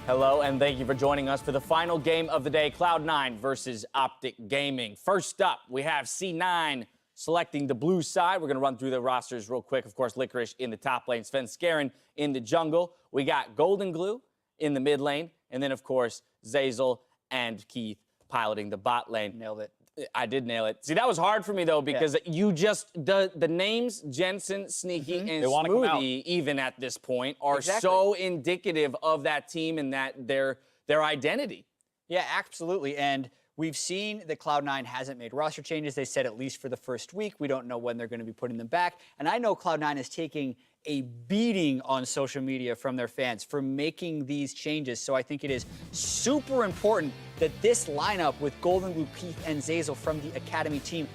Hello, and thank you for joining us for the final game of the day, Cloud9 versus OpTic Gaming. First up, we have C9 selecting the blue side. We're going to run through the rosters real quick. Of course, Licorice in the top lane, Sven Skaren in the jungle. We got Golden Glue in the mid lane, and then, of course, Zazel and Keith piloting the bot lane. Nailed it. I did nail it. See, that was hard for me, though, because you just, the names Jensen, Sneaky, and Smoothie, even at this point, are so indicative of that team and that their identity. Yeah, absolutely. And we've seen that Cloud9 hasn't made roster changes. They said at least for the first week. We don't know when they're going to be putting them back. And I know Cloud9 is taking a beating on social media from their fans for making these changes. So I think it is super important that this lineup with Golden Glue, Keith, and Zazel from the Academy team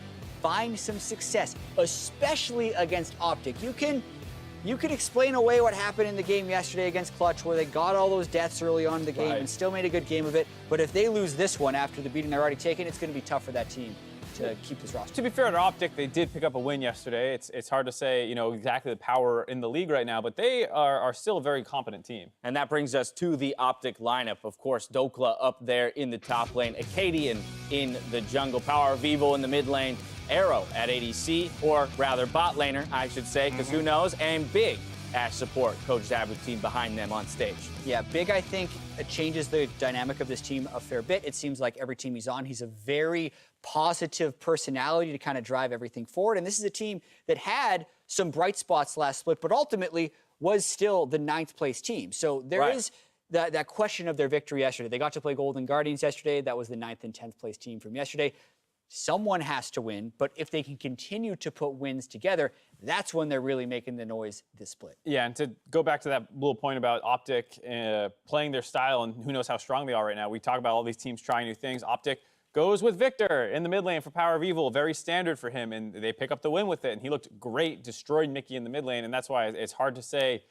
find some success, especially against OpTic. You can explain away what happened in the game yesterday against Clutch, where they got all those deaths early on in the game and still made a good game of it. But if they lose this one after the beating they're already taken, it's going to be tough for that team to keep this roster. To be fair to OpTic, they did pick up a win yesterday. It's hard to say, exactly the power in the league right now, but they are still a very competent team. And that brings us to the OpTic lineup. Of course, Dokla up there in the top lane, Acadian in the jungle, Power of Evil in the mid lane, Arrow at ADC, or rather bot laner, I should say, because who knows, and Big as support. Coach Zabu's team behind them on stage. Yeah, Big, I think, changes the dynamic of this team a fair bit. It seems like every team he's on, he's a very positive personality to kind of drive everything forward. And this is a team that had some bright spots last split, but ultimately was still the 9th place team. So there is that question of their victory yesterday. They got to play Golden Guardians yesterday. That was the 9th and 10th place team from yesterday. Someone has to win, but if they can continue to put wins together, that's when they're really making the noise this split. Yeah, and to go back to that little point about OpTic playing their style, and who knows how strong they are right now. We talk about all these teams trying new things. OpTic goes with Victor in the mid lane for Power of Evil, very standard for him, and they pick up the win with it, and he looked great, destroyed Mickey in the mid lane, and that's why it's hard to say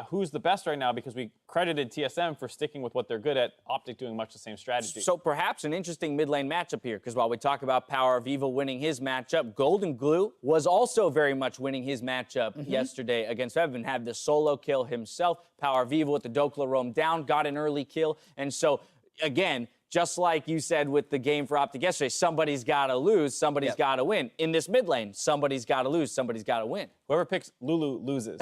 who's the best right now, because we credited TSM for sticking with what they're good at, OpTic doing much the same strategy. So perhaps an interesting mid lane matchup here, because while we talk about Power of Evil winning his matchup, Golden Glue was also very much winning his matchup yesterday against Evan, had the solo kill himself. Power of Evil with the Dokla roam down, got an early kill, and so again, just like you said with the game for OpTic yesterday, somebody's got to lose, somebody's got to win. In this mid lane, somebody's got to lose, somebody's got to win. Whoever picks Lulu loses.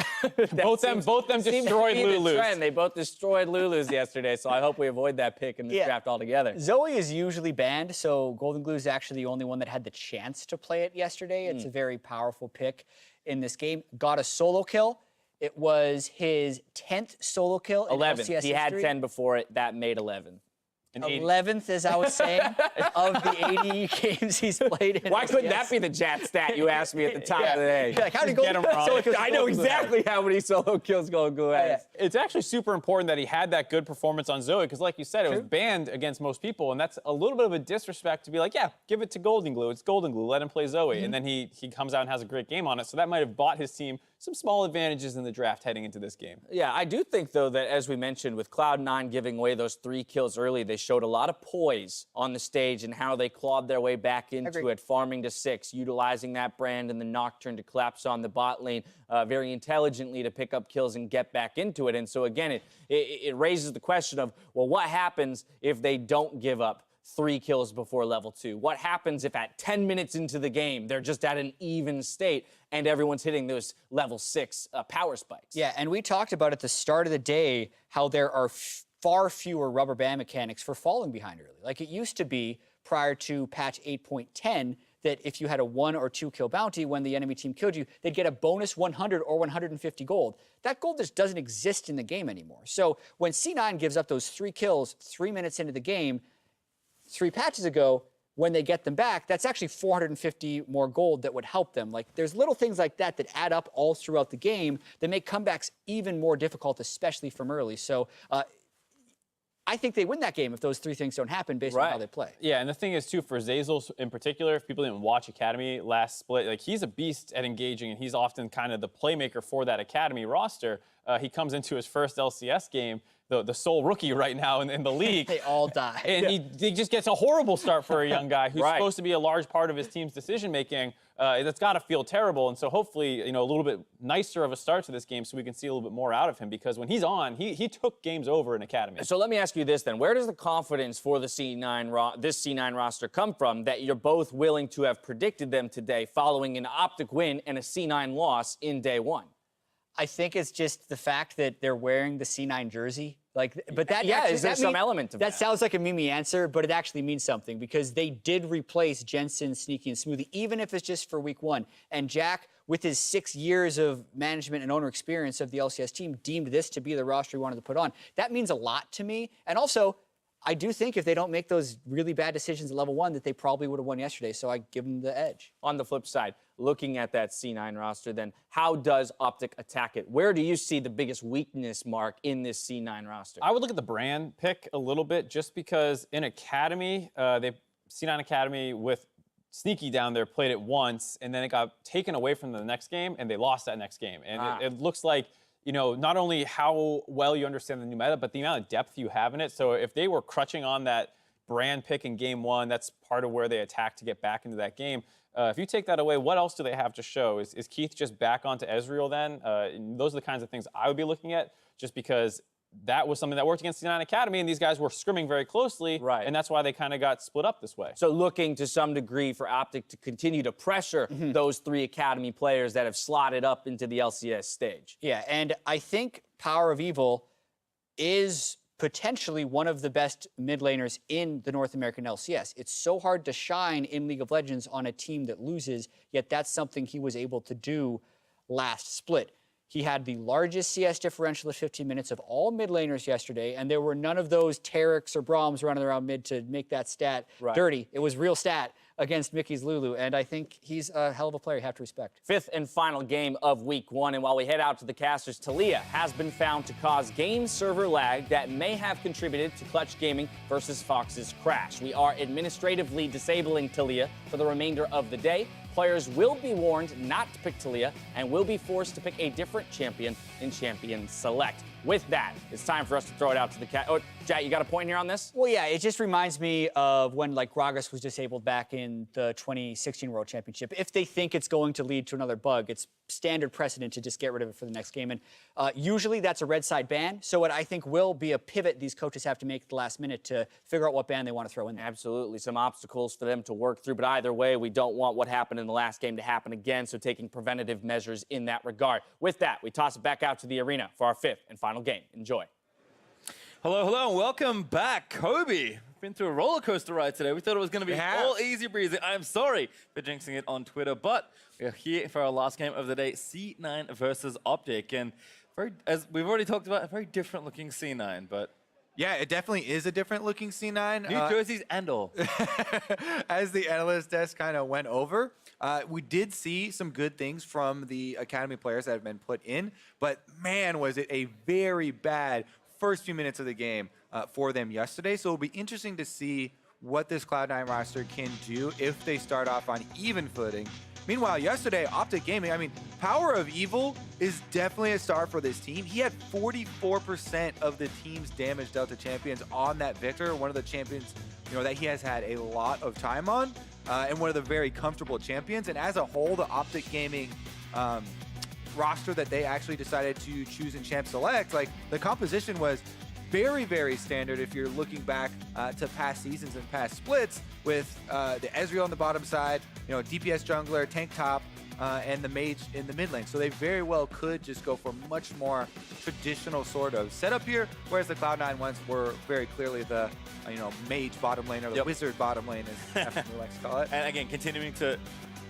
both them destroyed Lulu's. They both destroyed Lulu's yesterday, so I hope we avoid that pick in this draft altogether. Zoe is usually banned, so Golden Glue is actually the only one that had the chance to play it yesterday. It's a very powerful pick in this game. Got a solo kill. It was his 10th solo kill in 11. LCS He had history. 10 before it. That made 11. 11th, as I was saying, of the 80 games he's played in. Why couldn't that be the chat stat you asked me at the top of the day? Like, how did he get him wrong? I know exactly how many solo kills Golden Glue has. It's actually super important that he had that good performance on Zoe, because like you said, it was banned against most people, and that's a little bit of a disrespect to be like, yeah, give it to Golden Glue. It's Golden Glue. Let him play Zoe. And then he comes out and has a great game on it, so that might have bought his team some small advantages in the draft heading into this game. Yeah, I do think, though, that as we mentioned, with Cloud9 giving away those 3 kills early, they showed a lot of poise on the stage and how they clawed their way back into it, farming to 6, utilizing that brand and the Nocturne to collapse on the bot lane very intelligently to pick up kills and get back into it. And so, again, it raises the question of, well, what happens if they don't give up 3 kills before level 2? What happens if at 10 minutes into the game, they're just at an even state and everyone's hitting those level 6 power spikes? Yeah, and we talked about at the start of the day how there are far fewer rubber band mechanics for falling behind early. Like it used to be prior to patch 8.10 that if you had a 1 or 2 kill bounty when the enemy team killed you, they'd get a bonus 100 or 150 gold. That gold just doesn't exist in the game anymore. So when C9 gives up those 3 kills 3 minutes into the game, 3 patches ago, when they get them back, that's actually 450 more gold that would help them. Like, there's little things like that that add up all throughout the game that make comebacks even more difficult, especially from early. So I think they win that game if those 3 things don't happen based on how they play. Yeah, and the thing is, too, for Zazel in particular, if people didn't watch Academy last split, like he's a beast at engaging, and he's often kind of the playmaker for that Academy roster. He comes into his first LCS game. the sole rookie right now in the league. They all die. And he just gets a horrible start for a young guy who's Right. supposed to be a large part of his team's decision-making. That's got to feel terrible. And so hopefully, a little bit nicer of a start to this game so we can see a little bit more out of him, because when he's on, he took games over in Academy. So let me ask you this then. Where does the confidence for the this C9 roster come from that you're both willing to have predicted them today following an OpTic win and a C9 loss in day one? I think it's just the fact that they're wearing the C9 jersey. But that Yeah, actually, is there some element of that? That sounds like a meme answer, but it actually means something because they did replace Jensen, Sneaky, and Smoothie, even if it's just for week one. And Jack, with his 6 years of management and owner experience of the LCS team, deemed this to be the roster he wanted to put on. That means a lot to me. And also, I do think if they don't make those really bad decisions at level one, that they probably would have won yesterday. So I give them the edge. On the flip side, looking at that C9 roster, then how does OpTic attack it? Where do you see the biggest weakness mark in this C9 roster? I would look at the brand pick a little bit, just because in Academy, C9 Academy with Sneaky down there played it once, and then it got taken away from the next game, and they lost that next game. And it looks like, not only how well you understand the new meta, but the amount of depth you have in it. So if they were crutching on that brand pick in game one, that's part of where they attack to get back into that game. If you take that away, what else do they have to show? Is Keith just back onto Ezreal then? Those are the kinds of things I would be looking at, just because that was something that worked against the C9 Academy, and these guys were scrimming very closely, right. And that's why they kind of got split up this way. So looking to some degree for OpTic to continue to pressure those 3 Academy players that have slotted up into the LCS stage. Yeah, and I think Power of Evil is potentially one of the best mid laners in the North American LCS. It's so hard to shine in League of Legends on a team that loses, yet that's something he was able to do last split. He had the largest CS differential at 15 minutes of all mid laners yesterday, and there were none of those Terex or Brahms running around mid to make that stat dirty. It was real stat against Mickey's Lulu, and I think he's a hell of a player you have to respect. 5th and final game of week 1, and while we head out to the casters, Taliyah has been found to cause game server lag that may have contributed to Clutch Gaming versus Fox's crash. We are administratively disabling Taliyah for the remainder of the day. Players will be warned not to pick Taliyah and will be forced to pick a different champion in Champion Select. With that, it's time for us to throw it out to the cat. Oh, Jack, you got a point here on this? Well, yeah, it just reminds me of when, Gragas was disabled back in the 2016 World Championship. If they think it's going to lead to another bug, it's standard precedent to just get rid of it for the next game. And usually that's a red side ban. So what I think will be a pivot these coaches have to make at the last minute to figure out what ban they want to throw in there. Absolutely, some obstacles for them to work through. But either way, we don't want what happened in the last game to happen again. So taking preventative measures in that regard. With that, we toss it back out to the arena for our 5th and final game. Enjoy. Hello, hello, and welcome back, Kobe. Been through a roller coaster ride today. We thought it was going to be all easy breezy. I'm sorry for jinxing it on Twitter, but we're here for our last game of the day, C9 versus OpTic, and as we've already talked about, a very different looking C9, but yeah, it definitely is a different looking C9. New jerseys and all. As the analyst desk kind of went over, we did see some good things from the Academy players that have been put in, but man, was it a very bad first few minutes of the game for them yesterday. So it'll be interesting to see what this Cloud9 roster can do if they start off on even footing. Meanwhile, yesterday, OpTic Gaming, Power of Evil is definitely a star for this team. He had 44% of the team's damage dealt to champions on that Victor, one of the champions that he has had a lot of time on, and one of the very comfortable champions. And as a whole, the OpTic Gaming roster that they actually decided to choose in Champ Select, the composition was very, very standard if you're looking back to past seasons and past splits, with the Ezreal on the bottom side, DPS jungler, tank top, and the mage in the mid lane. So they very well could just go for much more traditional sort of setup here, whereas the Cloud9 ones were very clearly the mage bottom lane, or the wizard bottom lane, as Stephanie likes to call it. And again, continuing to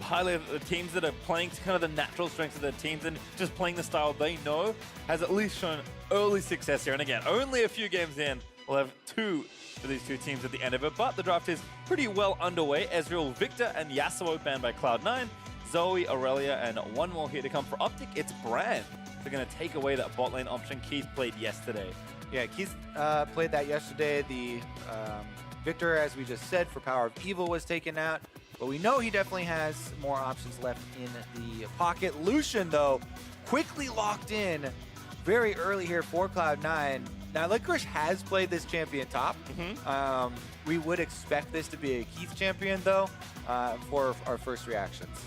highlight the teams that are playing to kind of the natural strengths of their teams and just playing the style they know has at least shown early success here. And again, only a few games in, we'll have 2 for these 2 teams at the end of it, but the draft is pretty well underway. Ezreal, Victor, and Yasuo banned by Cloud9, Zoe, Aurelia, and one more here to come for OpTic. It's Brand. They're going to take away that bot lane option Keith played yesterday. Yeah, Keith played that yesterday. The Victor, as we just said, for Power of Evil was taken out. But we know he definitely has more options left in the pocket. Lucian, though, quickly locked in very early here for Cloud9. Now, Licorice has played this champion top. We would expect this to be a Keith champion, though, for our first reactions.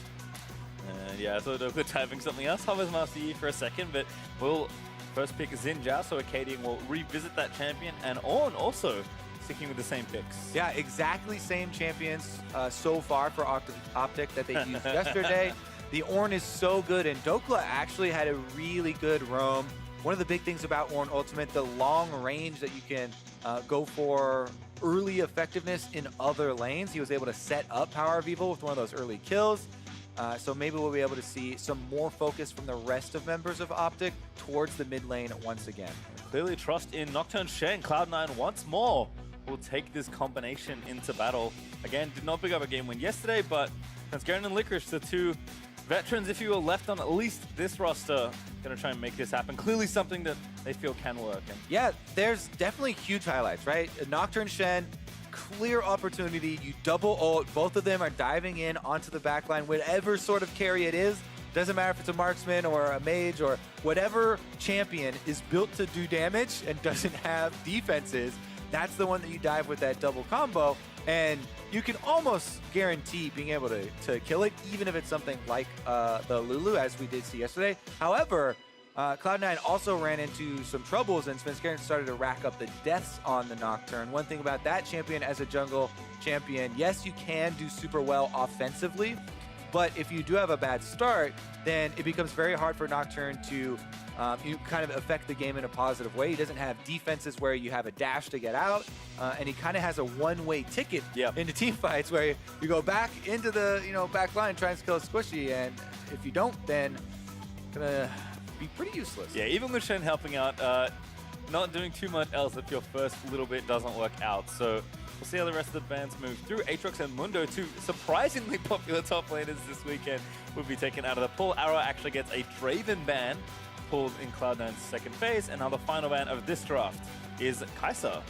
Yeah, I thought we were typing something else. Hovers Master Yi for a second, but we'll first pick Xin Zhao, so Acadian will revisit that champion, and Ornn also sticking with the same picks. Yeah, exactly same champions so far for OpTic that they used yesterday. The Ornn is so good, and Dokla actually had a really good roam. One of the big things about Ornn Ultimate, the long range that you can go for early effectiveness in other lanes. He was able to set up Power of Evil with one of those early kills. So maybe we'll be able to see some more focus from the rest of members of OpTic towards the mid lane once again. Clearly trust in Nocturne Shen. Cloud9 once more will take this combination into battle. Again, did not pick up a game win yesterday, but Transgarent and Licorice, the two veterans, if you will, left on at least this roster, gonna try and make this happen. Clearly something that they feel can work. And yeah, there's definitely huge highlights, right? Nocturne Shen, clear opportunity. You double ult. Both of them are diving in onto the backline, whatever sort of carry it is. Doesn't matter if it's a marksman or a mage or whatever champion is built to do damage and doesn't have defenses. That's the one that you dive with that double combo, and you can almost guarantee being able to kill it, even if it's something like the Lulu, as we did see yesterday. However, Cloud9 also ran into some troubles, and Svenskeren started to rack up the deaths on the Nocturne. One thing about that champion as a jungle champion, yes, you can do super well offensively, but if you do have a bad start, then it becomes very hard for Nocturne to you kind of affect the game in a positive way. He doesn't have defenses where you have a dash to get out, and he kind of has a one-way ticket into team fights where you go back into the back line, try and kill a squishy, and if you don't, then gonna be pretty useless. yeah, even with Shen helping out, not doing too much else if your first little bit doesn't work out. So we'll see how the rest of the bands move through. Aatrox and Mundo, two surprisingly popular top laners this weekend, will be taken out of the pool. Arrow actually gets a Draven ban pulled in Cloud9's second phase, and now the final ban of this draft is Kai'Sa.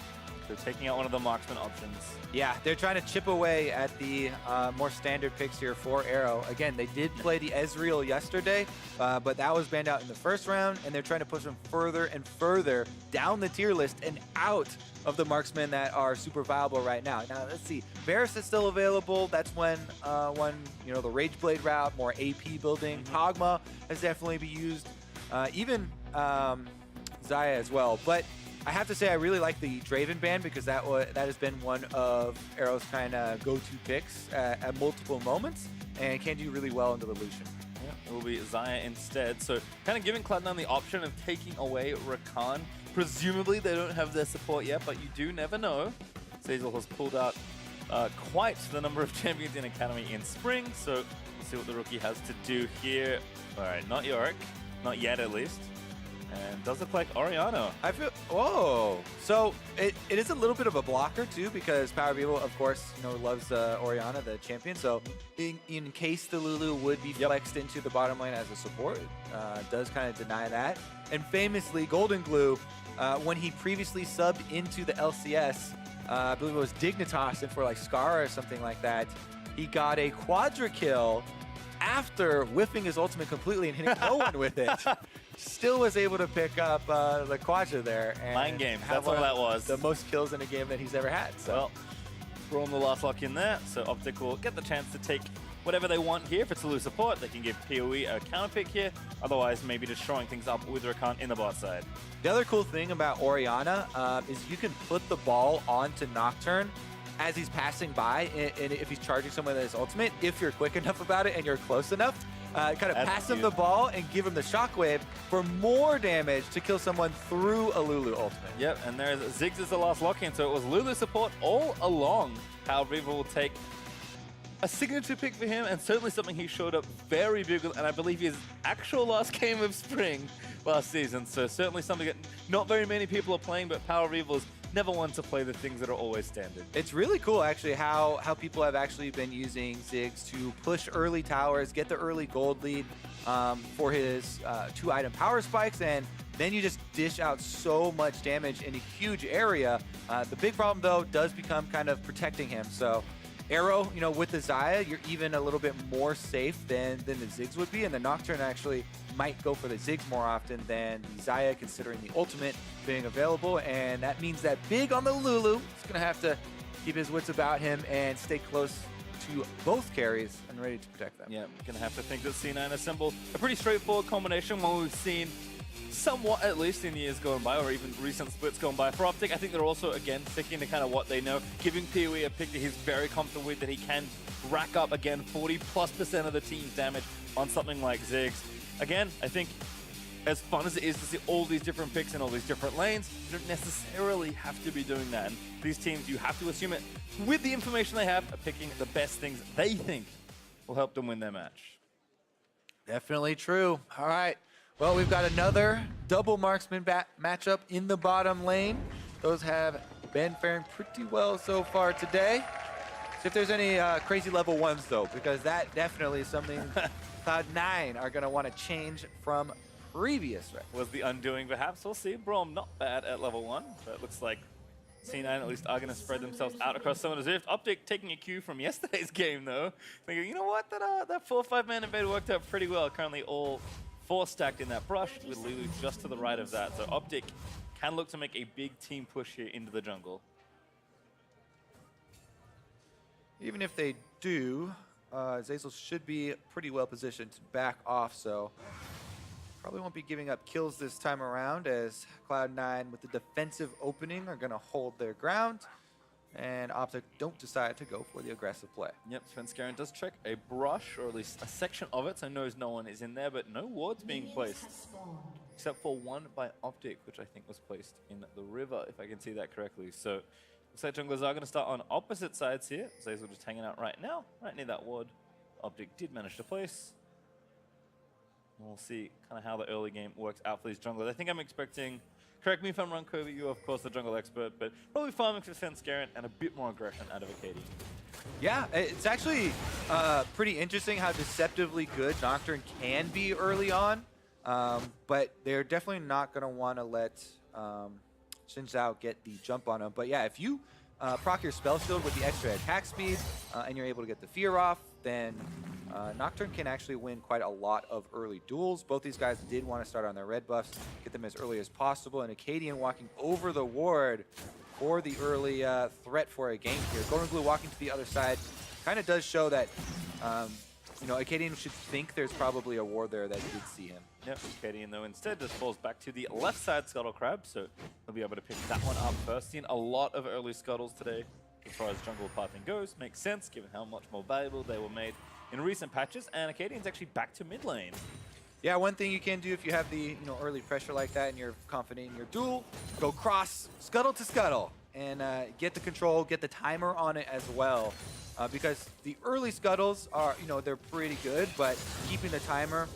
They're taking out one of the marksman options. Yeah, they're trying to chip away at the more standard picks here for Arrow. Again, they did play the Ezreal yesterday, but that was banned out in the first round, and they're trying to push them further and further down the tier list and out of the marksmen that are super viable right now. Now, let's see. Varus is still available. That's when the Rage Blade route, more AP building. Kog'Maw has definitely been used. Even Xayah as well. But I have to say I really like the Draven ban because that has been one of Arrow's kind of go-to picks at multiple moments and can do really well into the Lucian. Yeah, it will be Xayah instead. So kind of giving Cloud9 the option of taking away Rakan. Presumably they don't have their support yet, but you do never know. Cecil has pulled out quite the number of champions in Academy in spring, so we'll see what the rookie has to do here. All right, not Yorick. Not yet, at least. And does look like Orianna. I feel, whoa. So it is a little bit of a blocker too, because Power of Evil, of course, loves Orianna, the champion. So in case the Lulu would be flexed into the bottom lane as a support, does kind of deny that. And famously, Golden Glue, when he previously subbed into the LCS, I believe it was Dignitas and for like Scar or something like that, he got a quadra kill after whiffing his ultimate completely and hitting no one with it. Still was able to pick up the quadra there. And Mind games, that's all that was. The most kills in a game that he's ever had. So. Well, we're on the last lock in there, so OpTic will get the chance to take whatever they want here. If it's a Lulu support, they can give PoE a counter pick here. Otherwise, maybe just showing things up with Rakan in the bot side. The other cool thing about Orianna is you can put the ball onto Nocturne as he's passing by, and if he's charging someone with his ultimate, if you're quick enough about it and you're close enough, kind of pass him the ball and give him the shockwave for more damage to kill someone through a Lulu ultimate. Yep, and there's Ziggs as the last lock-in, so it was Lulu support all along. Power of Evil will take a signature pick for him, and certainly something he showed up very big with, and I believe his actual last game of spring last season, so certainly something that not very many people are playing, but Power of Evil is never one to play the things that are always standard. It's really cool, actually, how people have actually been using Ziggs to push early towers, get the early gold lead for his 2-item power spikes, and then you just dish out so much damage in a huge area. The big problem, though, does become kind of protecting him. So Arrow, with the Xayah, you're even a little bit more safe than the Ziggs would be, and the Nocturne actually might go for the Ziggs more often than the Xayah, considering the ultimate being available. And that means that Big on the Lulu is going to have to keep his wits about him and stay close to both carries and ready to protect them. Yeah, gonna have to think that C9 assembled a pretty straightforward combination, one we've seen somewhat, at least in years going by, or even recent splits going by. For OpTic, I think they're also, again, sticking to kind of what they know, giving PoE a pick that he's very comfortable with, that he can rack up, again, 40+% of the team's damage on something like Ziggs. Again, I think as fun as it is to see all these different picks in all these different lanes, you don't necessarily have to be doing that. And these teams, you have to assume it, with the information they have, are picking the best things they think will help them win their match. Definitely true. All right. Well, we've got another double marksman matchup in the bottom lane. Those have been faring pretty well so far today. See if there's any crazy level 1s, though, because that definitely is something Cloud9 are going to want to change from previous records. Was the undoing, perhaps? We'll see. Braum not bad at level 1, but it looks like C9 at least are going to spread themselves out across Summoner's Rift. OpTic taking a cue from yesterday's game, though. Thinking, you know what, that 4-5-man invade worked out pretty well. Currently all 4 stacked in that brush, with Lulu just to the right of that. So OpTic can look to make a big team push here into the jungle. Even if they do, Zeyzal should be pretty well positioned to back off, so probably won't be giving up kills this time around, as Cloud9 with the defensive opening are going to hold their ground, and OpTic don't decide to go for the aggressive play. Yep, Svenskeren does check a brush, or at least a section of it, so knows no one is in there, but no wards being placed. Except for one by OpTic, which I think was placed in the river, if I can see that correctly. So looks like junglers are going to start on opposite sides here. Zeyzal just hanging out right now, right near that ward. OpTic did manage to place. We'll see kind of how the early game works out for these junglers. I think I'm expecting, correct me if I'm wrong, Kobe, you are of course the jungle expert, but probably farming for Svenskeren and a bit more aggression out of Acadian. Yeah, it's actually pretty interesting how deceptively good Nocturne can be early on, but they're definitely not going to want to let Xin Zhao get the jump on him. But yeah, if you proc your spell shield with the extra attack speed and you're able to get the fear off, then Nocturne can actually win quite a lot of early duels. Both these guys did want to start on their red buffs, get them as early as possible, and Acadian walking over the ward for the early threat for a gank here. Golden Glue walking to the other side kind of does show that you know, Acadian should think there's probably a ward there that did see him. Yep, Acadian though instead just falls back to the left side Scuttle Crab, so he'll be able to pick that one up first. Seen a lot of early Scuttles today as far as jungle pathing goes. Makes sense given how much more valuable they were made in recent patches, and Acadian's actually back to mid lane. Yeah, one thing you can do if you have the early pressure like that and you're confident in your duel, go cross scuttle to scuttle and get the control, get the timer on it as well. Because the early scuttles are, they're pretty good, but keeping the timer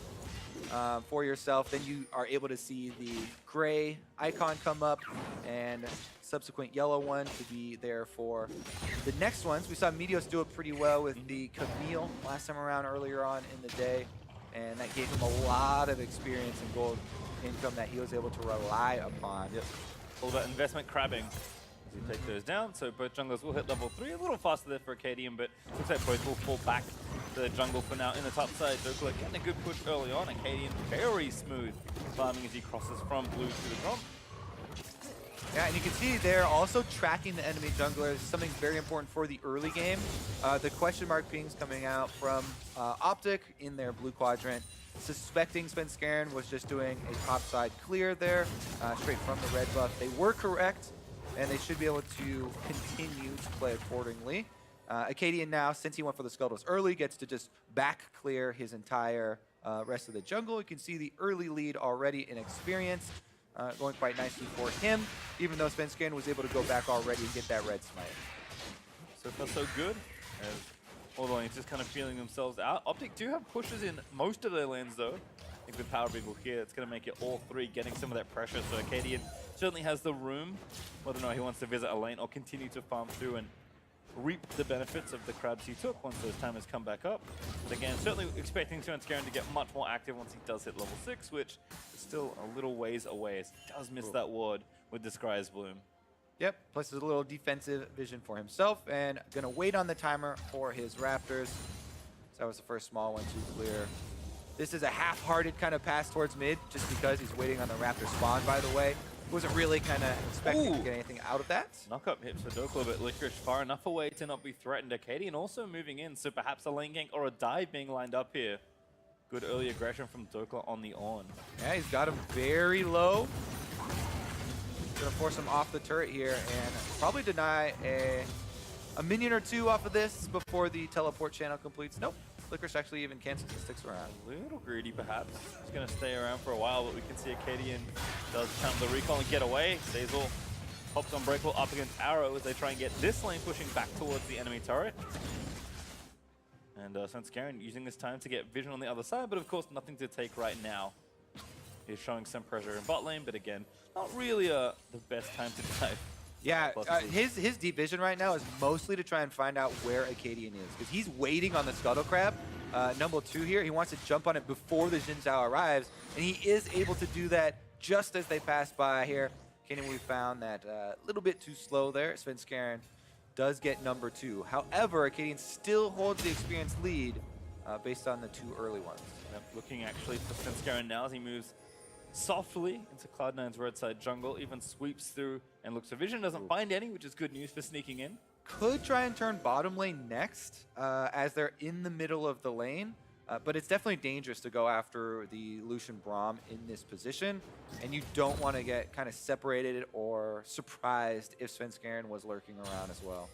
for yourself, then you are able to see the gray icon come up and subsequent yellow one to be there for the next ones. We saw Meteos do it pretty well with the Camille last time around earlier on in the day, and that gave him a lot of experience and gold income that he was able to rely upon. Yep. All that investment crabbing as you take those down. So both junglers will hit level 3, a little faster there for Acadian, but looks like both will fall back to the jungle for now. In the top side, Dokula getting a good push early on. Acadian very smooth farming as he crosses from blue to the top. Yeah, and you can see they're also tracking the enemy junglers, something very important for the early game. The question mark pings coming out from OpTic in their blue quadrant, suspecting Svenskeren was just doing a topside clear there, straight from the red buff. They were correct, and they should be able to continue to play accordingly. Acadian now, since he went for the Scuttles early, gets to just back clear his entire rest of the jungle. You can see the early lead already in experience. Going quite nicely for him, even though Svenskeren was able to go back already and get that red smite. So far so good, as although he's just kind of feeling themselves out. OpTic do have pushes in most of their lanes though. I think with Power Beagle here, it's going to make it all three getting some of that pressure. So Acadian certainly has the room, whether or not he wants to visit a lane or continue to farm through and reap the benefits of the crabs he took once those timers come back up. But again, certainly expecting Svenskeren to get much more active once he does hit level 6, which is still a little ways away as he does miss that ward with the Scry's Bloom. Yep, plus there's a little defensive vision for himself, and gonna wait on the timer for his Raptors. So that was the first small one to clear This is a half-hearted kind of pass towards mid, just because he's waiting on the Raptor spawn, by the way. Wasn't really kind of expecting to get anything out of that. Knock-up hits for Doklo, but Licorice far enough away to not be threatened. Acadian also moving in, so perhaps a lane gank or a dive being lined up here. Good early aggression from Doklo on the on. Yeah, he's got him very low. Gonna force him off the turret here and probably deny a minion or two off of this before the teleport channel completes. Nope. Licorice actually even cancels and sticks around. A little greedy, perhaps. He's going to stay around for a while, but we can see Acadian does channel the recall and get away. Dazel pops Unbreakable up against Arrow as they try and get this lane pushing back towards the enemy turret. And Svenskeren using this time to get vision on the other side, but of course nothing to take right now. He's showing some pressure in bot lane, but again, not really the best time to dive. Yeah, his deep vision right now is mostly to try and find out where Acadian is, because he's waiting on the Scuttle Crab, number 2 here. He wants to jump on it before the Xin Zhao arrives, and he is able to do that just as they pass by here. Acadian, we found that a little bit too slow there. Svenskeren does get number 2. However, Acadian still holds the experience lead based on the 2 early ones. Yep, looking actually for Svenskeren now as he moves softly into Cloud9's roadside jungle, even sweeps through and looks for vision, doesn't find any, which is good news for sneaking in. Could try and turn bottom lane next as they're in the middle of the lane, but it's definitely dangerous to go after the Lucian Braum in this position, and you don't want to get kind of separated or surprised if Svenskeren was lurking around as well.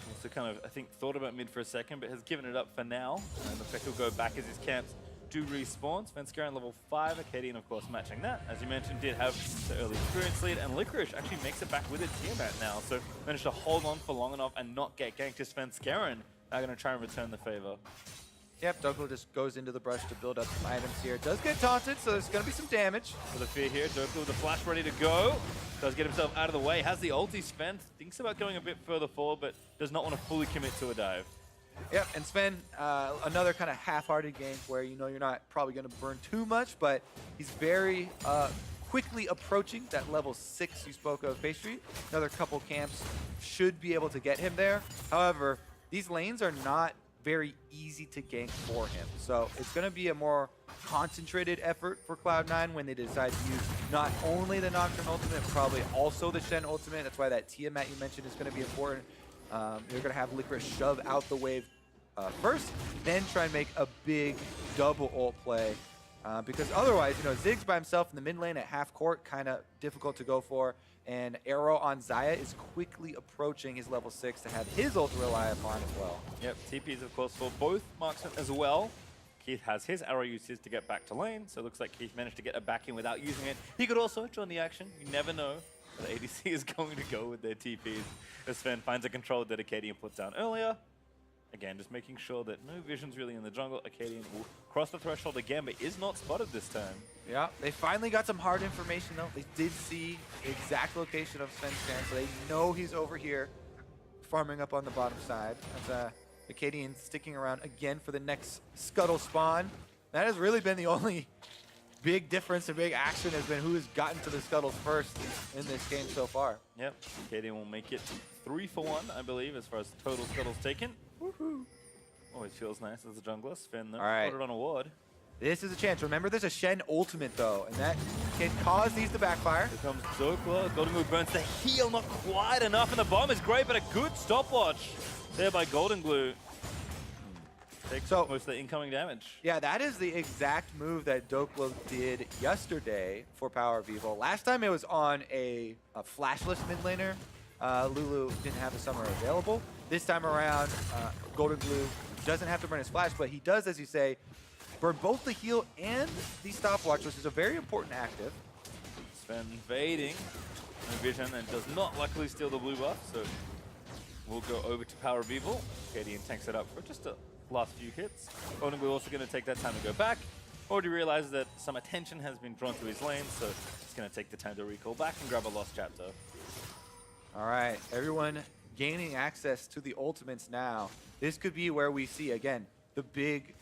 Also kind of, I think, thought about mid for a second, but has given it up for now, and looks like he'll go back as his camps do respawn. Svenskeren level 5, Acadian of course matching that. As you mentioned, did have the early experience lead, and Licorice actually makes it back with a Tiamat now, so managed to hold on for long enough and not get ganked. Just Svenskeren are going to try and return the favor. Yep, Doklo just goes into the brush to build up some items here. Does get taunted, so there's going to be some damage. For the fear here, Doklo with the flash ready to go. Does get himself out of the way, has the ulti. Sven thinks about going a bit further forward, but does not want to fully commit to a dive. Yep, and Sven, another kind of half-hearted game where you know you're not probably going to burn too much, but he's very quickly approaching that level 6 you spoke of, Pastry. Another couple camps should be able to get him there. However, these lanes are not very easy to gank for him, so it's going to be a more concentrated effort for Cloud9 when they decide to use not only the Nocturne ultimate, probably also the Shen ultimate. That's why that Tiamat you mentioned is going to be important. You're going to have Licorice shove out the wave first, then try and make a big double ult play. Because otherwise, you know, Ziggs by himself in the mid lane at half court, kind of difficult to go for. And Arrow on Xayah is quickly approaching his level 6 to have his ult to rely upon as well. Yep, TPs of course for both marksmen as well. Keith has his arrow uses to get back to lane, so it looks like Keith managed to get a back in without using it. He could also join the action, you never know. The ADC is going to go with their TPs. As Sven finds a control that Acadian put down earlier. Again, just making sure that no vision's really in the jungle. Acadian will cross the threshold again, but is not spotted this time. Yeah, they finally got some hard information though. They did see the exact location of Svenskeren, so they know he's over here, farming up on the bottom side. That's Acadian sticking around again for the next Scuttle spawn. That has really been the only big difference and big action has been who has gotten to the Scuttles first in this game so far. Yep, Acadian will make it 3 for 1, I believe, as far as total Scuttles taken. Woohoo! Always feels nice as a jungler. Sven, though, right. put it on a ward. This is a chance. Remember, there's a Shen ultimate, though, and that can cause these to backfire. Here comes Doklo. Golden Glue burns the heal, not quite enough, and the bomb is great, but a good stopwatch there by Golden Glue. Takes most of the incoming damage. Yeah, that is the exact move that Doklo did yesterday for Power of Evil. Last time it was on a flashless mid laner. Lulu didn't have the summer available. This time around, Golden Glue doesn't have to burn his flash, but he does, as you say, burn both the heal and the stopwatch, which is a very important active. Sven invading vision and does not luckily steal the blue buff, so we'll go over to Power of Evil. Acadian tanks it up for just a last few hits. Golden Glue also going to take that time to go back. Already realized that some attention has been drawn to his lane, so it's going to take the time to recall back and grab a lost chapter. All right, everyone gaining access to the ultimates now. This could be where we see, again, the big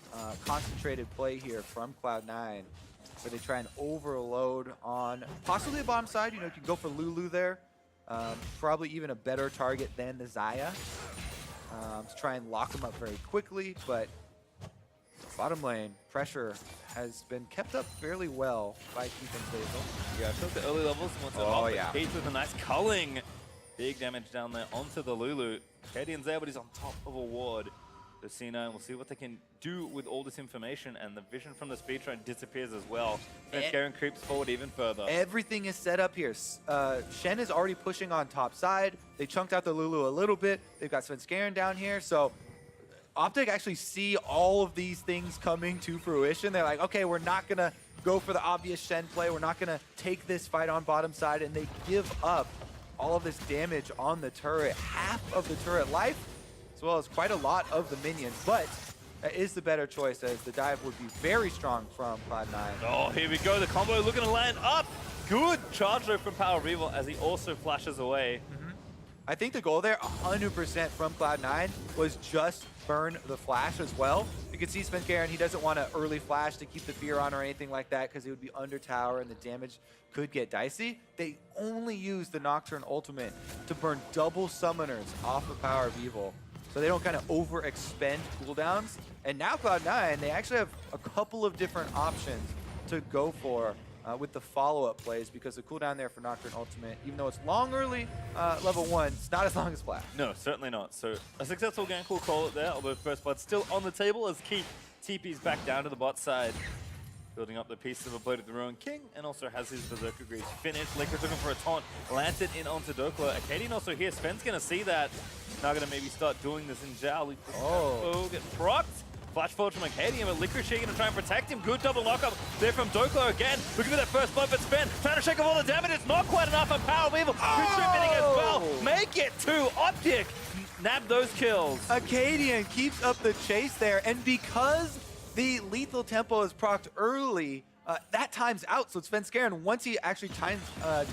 concentrated play here from Cloud9, where they try and overload on possibly the bottom side. You know, you can go for Lulu there. Probably even a better target than the Xayah. To try and lock them up very quickly, but bottom lane pressure has been kept up fairly well by Keith and Basil. Yeah, I feel like the early levels once it Oh, up, yeah. Keith with a nice culling. Big damage down there onto the Lulu. Cadian's there, but he's on top of a ward. The C9 will see what they can do with all this information, and the vision from the speed train disappears as well. Garen creeps forward even further. Everything is set up here. Shen is already pushing on top side. They chunked out the Lulu a little bit. They've got Svenskeren down here, so OpTic actually see all of these things coming to fruition. They're like, okay, we're not gonna go for the obvious Shen play. We're not gonna take this fight on bottom side, and they give up all of this damage on the turret, half of the turret life, as well as quite a lot of the minions. But that is the better choice, as the dive would be very strong from Cloud9. Oh, here we go. The combo looking to land up. Good charge though from Power of Evil as he also flashes away. I think the goal there, 100% from Cloud9, was just burn the flash as well. You can see Svenskeren, he doesn't want to early flash to keep the fear on or anything like that, because it would be under tower and the damage could get dicey. They only use the Nocturne ultimate to burn double summoners off of Power of Evil, so they don't kind of overexpend cooldowns. And now Cloud9, they actually have a couple of different options to go for with the follow-up plays, because the cooldown there for Nocturne ultimate, even though it's long early, level 1, it's not as long as Flash. No, certainly not. So a successful gank, we'll call it there, although first blood still on the table as Keith TP's back down to the bot side. Building up the pieces of a Blade of the Ruined King, and also has his Berserker Greaves finished. Liquor's looking for a taunt, lands it in onto Dokla. Acadian also here, Sven's gonna see that. Now gonna maybe start doing this in Zhao. Oh, get procced. Flash forward from Acadian, but Licorice here gonna try and protect him. Good double lockup there from Dokla again. Looking for that first blood, but Sven trying to shake off all the damage. It's not quite enough, and Power of Evil contributing as well. Make it to OpTic. Nab those kills. Acadian keeps up the chase there, and because the lethal tempo is procced early, that time's out. So Svenskeren, once he actually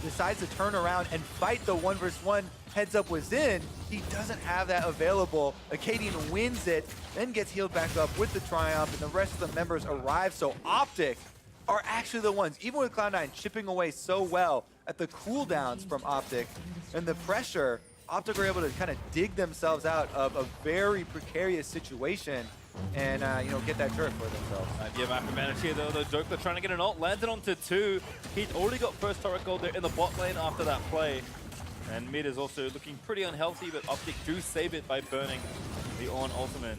decides to turn around and fight the 1v1 heads up with Xin, he doesn't have that available. Acadian wins it, then gets healed back up with the Triumph, and the rest of the members arrive. So OpTic are actually the ones, even with Cloud9 chipping away so well at the cooldowns from OpTic and the pressure, OpTic were able to kind of dig themselves out of a very precarious situation and get that turret for themselves. Yeah, map advantage here though. Dokla trying to get an ult, landed onto 2. He'd already got first turret gold there in the bot lane after that play. And mid is also looking pretty unhealthy, but OpTic do save it by burning the Ornn ultimate.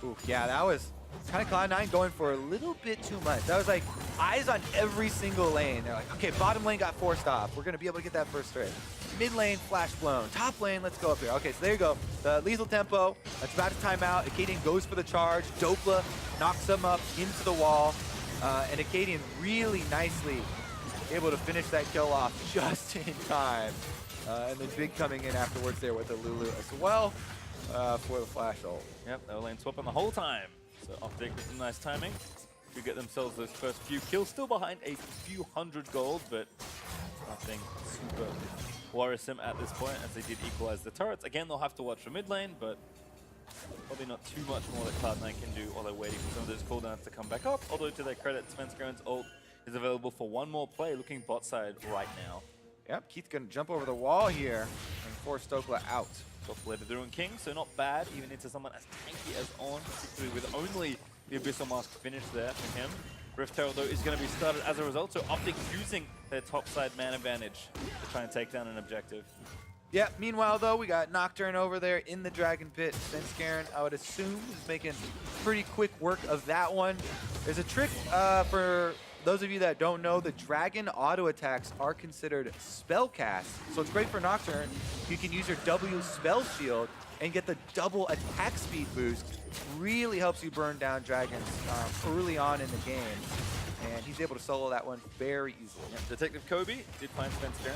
Ooh, yeah, that was kind of Cloud9 going for a little bit too much. That was like eyes on every single lane. They're like, okay, bottom lane got forced off. We're going to be able to get that first turret. Mid lane, flash blown. Top lane, let's go up here. Okay, so there you go. The lethal tempo, that's about to time out. Acadian goes for the charge. Dokla knocks him up into the wall. And Acadian really nicely able to finish that kill off just in time. And then Big coming in afterwards there with the Lulu as well for the flash ult. Yep, they were lane swapping the whole time. So OpTic with some nice timing to get themselves those first few kills. Still behind a few hundred gold, but nothing super worrisome at this point as they did equalize the turrets. Again, they'll have to watch for mid lane, but probably not too much more that Cloud9 can do while they're waiting for some of those cooldowns to come back up. Although to their credit, Svenskeren's ult is available for one more play, looking bot side right now. Yep, Keith's gonna jump over the wall here and force Dokla out. Got Blade of the Ruined King, so not bad, even into someone as tanky as Ornn, particularly with only the Abyssal Mask finish there for him. Rift Herald, though, is going to be started as a result, so OpTic using their topside man advantage to try and take down an objective. Yeah, meanwhile, though, we got Nocturne over there in the Dragon Pit. Svenskeren, I would assume, is making pretty quick work of that one. There's a trick for those of you that don't know, the Dragon auto attacks are considered spell cast. So it's great for Nocturne. You can use your W spell shield and get the double attack speed boost. Really helps you burn down dragons early on in the game. And he's able to solo that one very easily. Yep. Detective Kobe did find Svenskeren.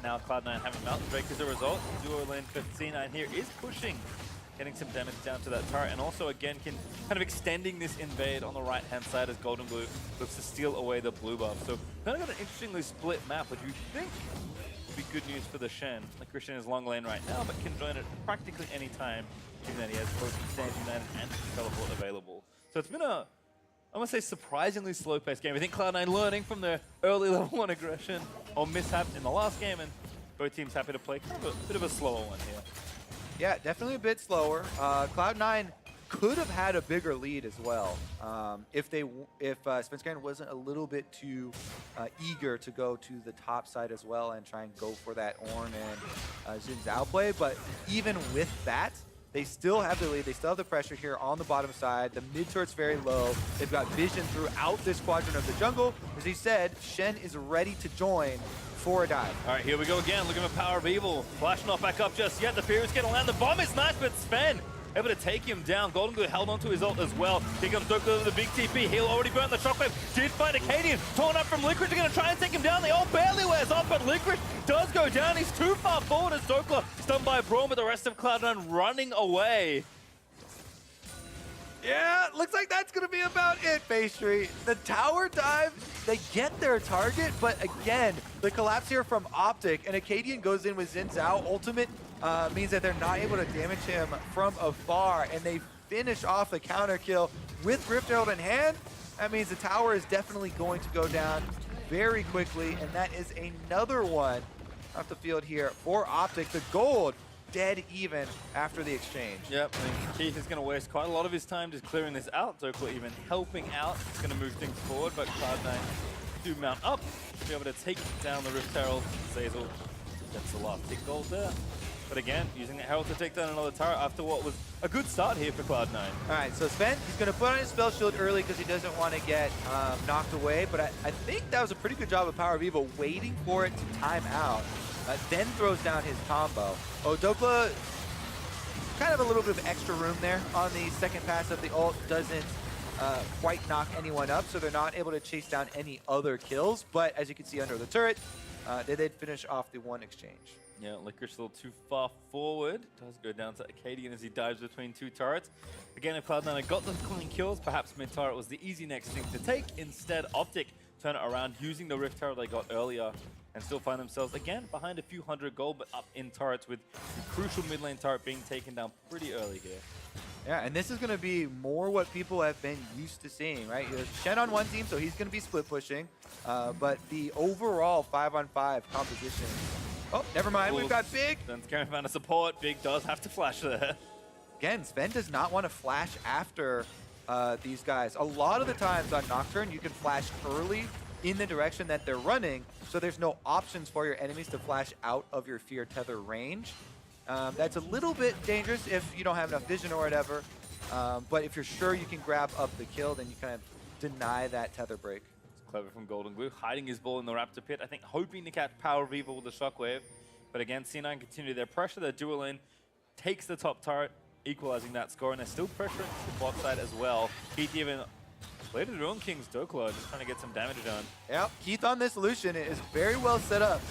Now Cloud9 having Mountain Drake as a result. Duo lane 15-9 here is pushing, getting some damage down to that turret, and also again kind of extending this invade on the right-hand side as Golden Blue looks to steal away the blue buff. So kind of got an interestingly split map, which you think would be good news for the Shen. Like Christian is long lane right now, but can join it practically any time, given that he has both Stand United and Teleport available. So it's been a, I want to say, surprisingly slow-paced game. I think Cloud9 learning from their early level 1 aggression or mishap in the last game, and both teams happy to play kind of a bit of a slower one here. Yeah, definitely a bit slower. Cloud9 could have had a bigger lead as well if Svenskeren wasn't a little bit too eager to go to the top side as well and try and go for that Ornn and Xin Zhao play. But even with that, they still have the lead. They still have the pressure here on the bottom side. The mid turret's very low. They've got vision throughout this quadrant of the jungle. As he said, Shen is ready to join for a dive. All right, here we go again. Looking for Power of Evil. Flash not back up just yet. The Fury's going to land. The bomb is nice, but Sven able to take him down. Golden Glue held onto his ult as well. Here comes Dokla with the big TP. He'll already burn the shockwave. Did find Acadian. Torn up from Licorice. They're going to try and take him down. The ult barely wears off, but Licorice does go down. He's too far forward as Dokla stunned by a Braum, with the rest of Cloud9 running away. Yeah, looks like that's going to be about it, Pastry. The tower dive, they get their target, but again, the collapse here from OpTic, and Acadian goes in with Xin Zhao. Ultimate means that they're not able to damage him from afar, and they finish off the counter kill with Rift Herald in hand. That means the tower is definitely going to go down very quickly, and that is another one off the field here for OpTic. The gold dead even after the exchange. Yep, I think Keith is going to waste quite a lot of his time just clearing this out. Dokla even helping out. It's going to move things forward, but Cloud9 do mount up to be able to take down the Rift Herald. Zazel gets the last tick gold there. But again, using the Herald to take down another turret after what was a good start here for Cloud9. All right, so Sven, he's going to put on his spell shield early because he doesn't want to get knocked away, but I think that was a pretty good job of Power of Evil waiting for it to time out, then throws down his combo. Oh, Dokla, kind of a little bit of extra room there on the second pass of the ult, doesn't quite knock anyone up, so they're not able to chase down any other kills, but as you can see under the turret, they did finish off the one exchange. Yeah, Licorice a little too far forward. Does go down to Acadian as he dives between two turrets. Again, if Cloud9 had got the clean kills, perhaps mid-turret was the easy next thing to take. Instead, OpTic turn it around using the Rift Herald they got earlier and still find themselves, again, behind a few hundred gold, but up in turrets with the crucial mid lane turret being taken down pretty early here. Yeah, and this is going to be more what people have been used to seeing, right? You have Shen on one team, so he's going to be split pushing, but the overall 5-on-5 composition. Oh, never mind. We've got Big. Svenskeren found a support. Big does have to flash there. Again, Sven does not want to flash after these guys. A lot of the times on Nocturne, you can flash early in the direction that they're running, so there's no options for your enemies to flash out of your Fear Tether range. That's a little bit dangerous if you don't have enough vision or whatever, but if you're sure you can grab up the kill, then you kind of deny that Tether break. Clever from Golden Glue, hiding his ball in the Raptor pit, I think hoping to catch Power of Evil with the Shockwave. But again, C9 continue their pressure, their duel in, takes the top turret, equalizing that score, and they're still pressuring the bot side as well. Keith even played the Ruin King's Dokla, just trying to get some damage done. Yep, Keith on this Lucian is very well set up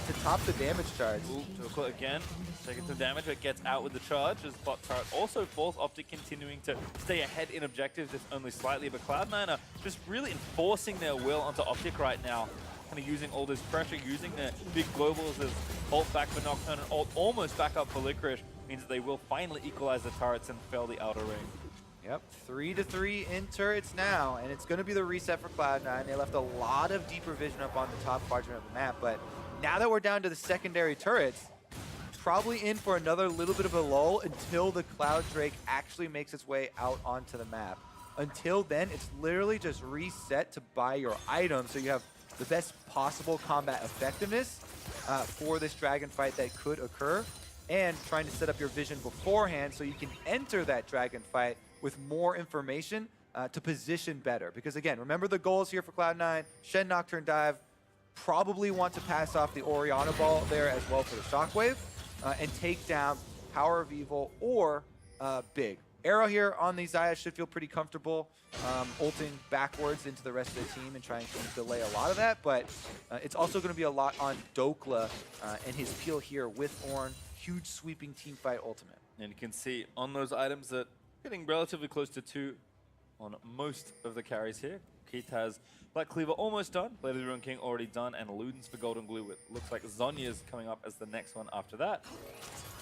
to top the damage charge. Ooh, Dokla again, taking some damage, but gets out with the charge as bot turret also falls. OpTic continuing to stay ahead in objectives, just only slightly, but Cloud9 are just really enforcing their will onto OpTic right now. Kind of using all this pressure, using the big globals as ult back for Nocturne and ult almost back up for Licorice, means that they will finally equalize the turrets and fell the outer ring. Yep, 3-3 in turrets now, and it's going to be the reset for Cloud9. They left a lot of deeper vision up on the top quadrant of the map, but now that we're down to the secondary turrets, probably in for another little bit of a lull until the Cloud Drake actually makes its way out onto the map. Until then, it's literally just reset to buy your items so you have the best possible combat effectiveness for this dragon fight that could occur, and trying to set up your vision beforehand so you can enter that dragon fight with more information to position better. Because again, remember the goals here for Cloud9, Shen Nocturne dive, probably want to pass off the Orianna ball there as well for the Shockwave, and take down Power of Evil or Big. Arrow here on the Xayah should feel pretty comfortable ulting backwards into the rest of the team and trying to delay a lot of that, but it's also going to be a lot on Dokla and his peel here with Ornn. Huge sweeping team fight ultimate. And you can see on those items that getting relatively close to 2 on most of the carries here. Keith has Black Cleaver almost done, Blade of the Ruin King already done, and Ludens for Golden Glue. It looks like Zonya's coming up as the next one after that.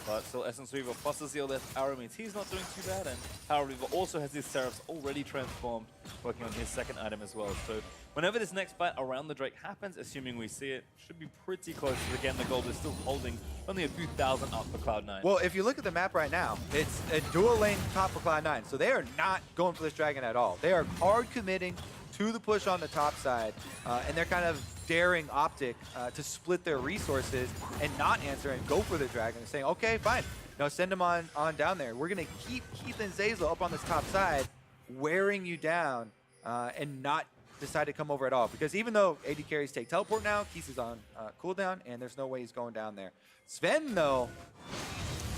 But still, Essence Weaver plus the Zeal Death Arrow means he's not doing too bad, and Power Weaver also has his Seraphs already transformed, working on his second item as well. So whenever this next fight around the Drake happens, assuming we see it, should be pretty close. Again, the gold is still holding only a few thousand up for Cloud9. Well, if you look at the map right now, it's a dual lane top for Cloud9, so they are not going for this dragon at all. They are hard committing to the push on the top side, and they're kind of daring OpTic to split their resources and not answer and go for the dragon and saying, okay, fine, no, send them on down there. We're going to keep Keith and Zeyzal up on this top side, wearing you down and not decide to come over at all. Because even though AD carries take teleport now, Keith is on cooldown, and there's no way he's going down there. Sven, though.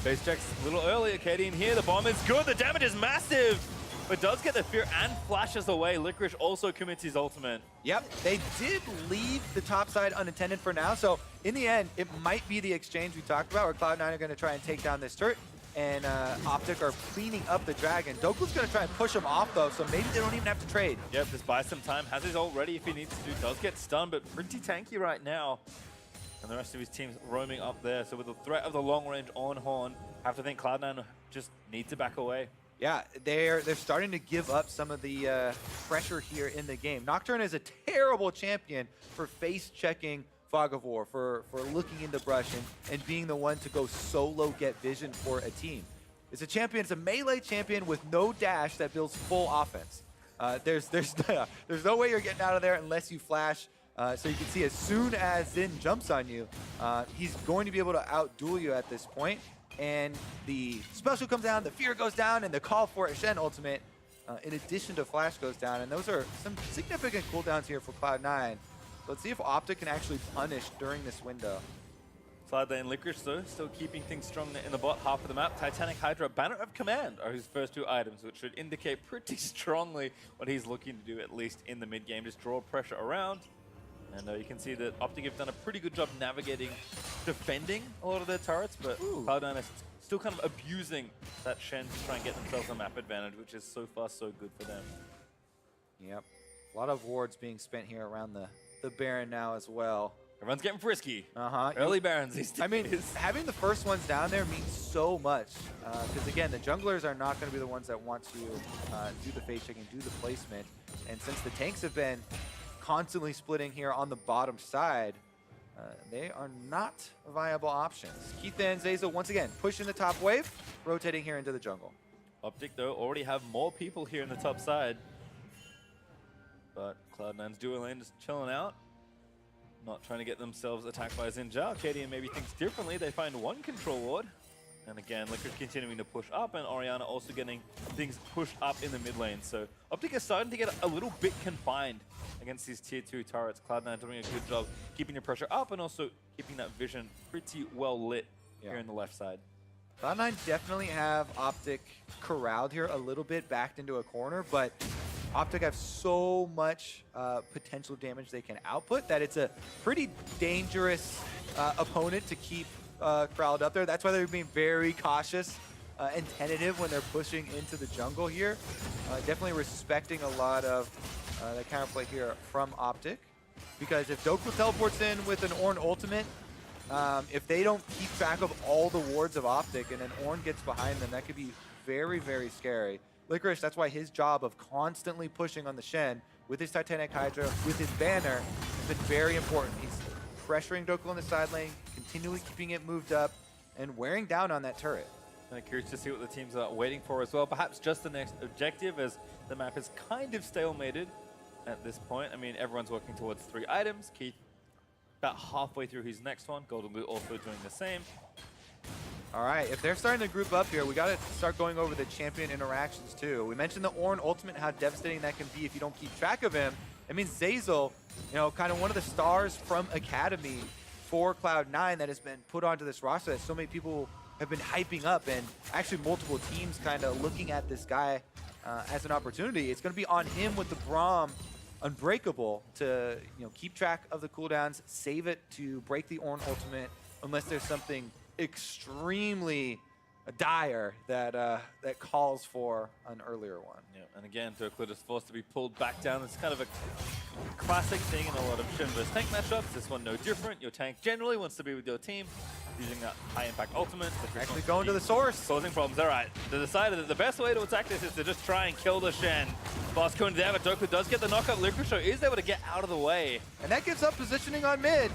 Base checks a little early. Arcadian here. The bomb is good. The damage is massive. But does get the fear and flashes away. Licorice also commits his ultimate. Yep, they did leave the top side unattended for now. So in the end, it might be the exchange we talked about where Cloud9 are going to try and take down this turret. And OpTic are cleaning up the dragon. Doku's going to try and push him off, though, so maybe they don't even have to trade. Yep, just buy some time. Has his ult ready if he needs to. Does get stunned, but pretty tanky right now. And the rest of his team's roaming up there. So with the threat of the long range on Horn, I have to think Cloud9 just need to back away. Yeah, they're starting to give up some of the pressure here in the game. Nocturne is a terrible champion for face-checking Fog of War, for looking into brush and being the one to go solo get vision for a team. It's a melee champion with no dash that builds full offense. There's no way you're getting out of there unless you flash. So you can see as soon as Zin jumps on you, he's going to be able to out-duel you at this point. And the special comes down, the fear goes down, and the call for a Shen ultimate, in addition to flash, goes down. And those are some significant cooldowns here for Cloud9. So let's see if OpTic can actually punish during this window. Cloud9 and Licorice, though, still keeping things strong in the bot half of the map. Titanic Hydra, Banner of Command are his first two items, which should indicate pretty strongly what he's looking to do, at least in the mid-game. Just draw pressure around. And you can see that OpTic have done a pretty good job navigating, defending a lot of their turrets, but Cloud9 is still kind of abusing that Shen to try and get themselves a map advantage, which is so far so good for them. Yep. A lot of wards being spent here around the Baron now as well. Everyone's getting frisky. Uh-huh. Early Barons these days. I mean, having the first ones down there means so much. Because, again, the junglers are not going to be the ones that want to do the face checking, do the placement. And since the tanks have been constantly splitting here on the bottom side, they are not viable options. Keith and Zeyzal once again pushing the top wave, rotating here into the jungle. OpTic, though, already have more people here in the top side. But Cloud9's dual lane just chilling out. Not trying to get themselves attacked by Xin Zhao. Arcadian maybe thinks differently. They find one control ward. And again, Licorice continuing to push up, and Orianna also getting things pushed up in the mid lane. So OpTic is starting to get a little bit confined against these tier 2 turrets. Cloud9 doing a good job keeping the pressure up and also keeping that vision pretty well lit here in the left side. Cloud9 definitely have OpTic corralled here a little bit, backed into a corner, but OpTic have so much potential damage they can output that it's a pretty dangerous opponent to keep crowd up there. That's why they're being very cautious and tentative when they're pushing into the jungle here. Definitely respecting a lot of the counterplay here from OpTic, because if Doku teleports in with an Ornn ultimate, if they don't keep track of all the wards of OpTic and then Ornn gets behind them, that could be very, very scary. Licorice, that's why his job of constantly pushing on the Shen with his Titanic Hydra, with his banner, has been very important. He's pressuring Doku on the side lane, continually keeping it moved up, and wearing down on that turret. I'm curious to see what the teams are waiting for as well. Perhaps just the next objective, as the map is kind of stalemated at this point. I mean, everyone's working towards 3 items. Keith about halfway through his next one. Golden Blue also doing the same. All right, if they're starting to group up here, we got to start going over the champion interactions too. We mentioned the Ornn ultimate, how devastating that can be if you don't keep track of him. I mean, Zeyzal, you know, kind of one of the stars from Academy for Cloud9 that has been put onto this roster that so many people have been hyping up, and actually multiple teams kind of looking at this guy as an opportunity. It's going to be on him with the Braum Unbreakable to, you know, keep track of the cooldowns, save it to break the Ornn ultimate unless there's something extremely dire that that calls for an earlier one. Yeah, and again, Dirkwood is forced to be pulled back down. It's kind of a classic thing in a lot of Shinverse tank matchups. This one no different. Your tank generally wants to be with your team. using that high-impact ultimate. Actually going to the source. Causing problems. All right, they decided that the best way to attack this is to just try and kill the Shen. Fast going down, but Doku does get the knockup. Licorice is able to get out of the way. And that gives up positioning on mid.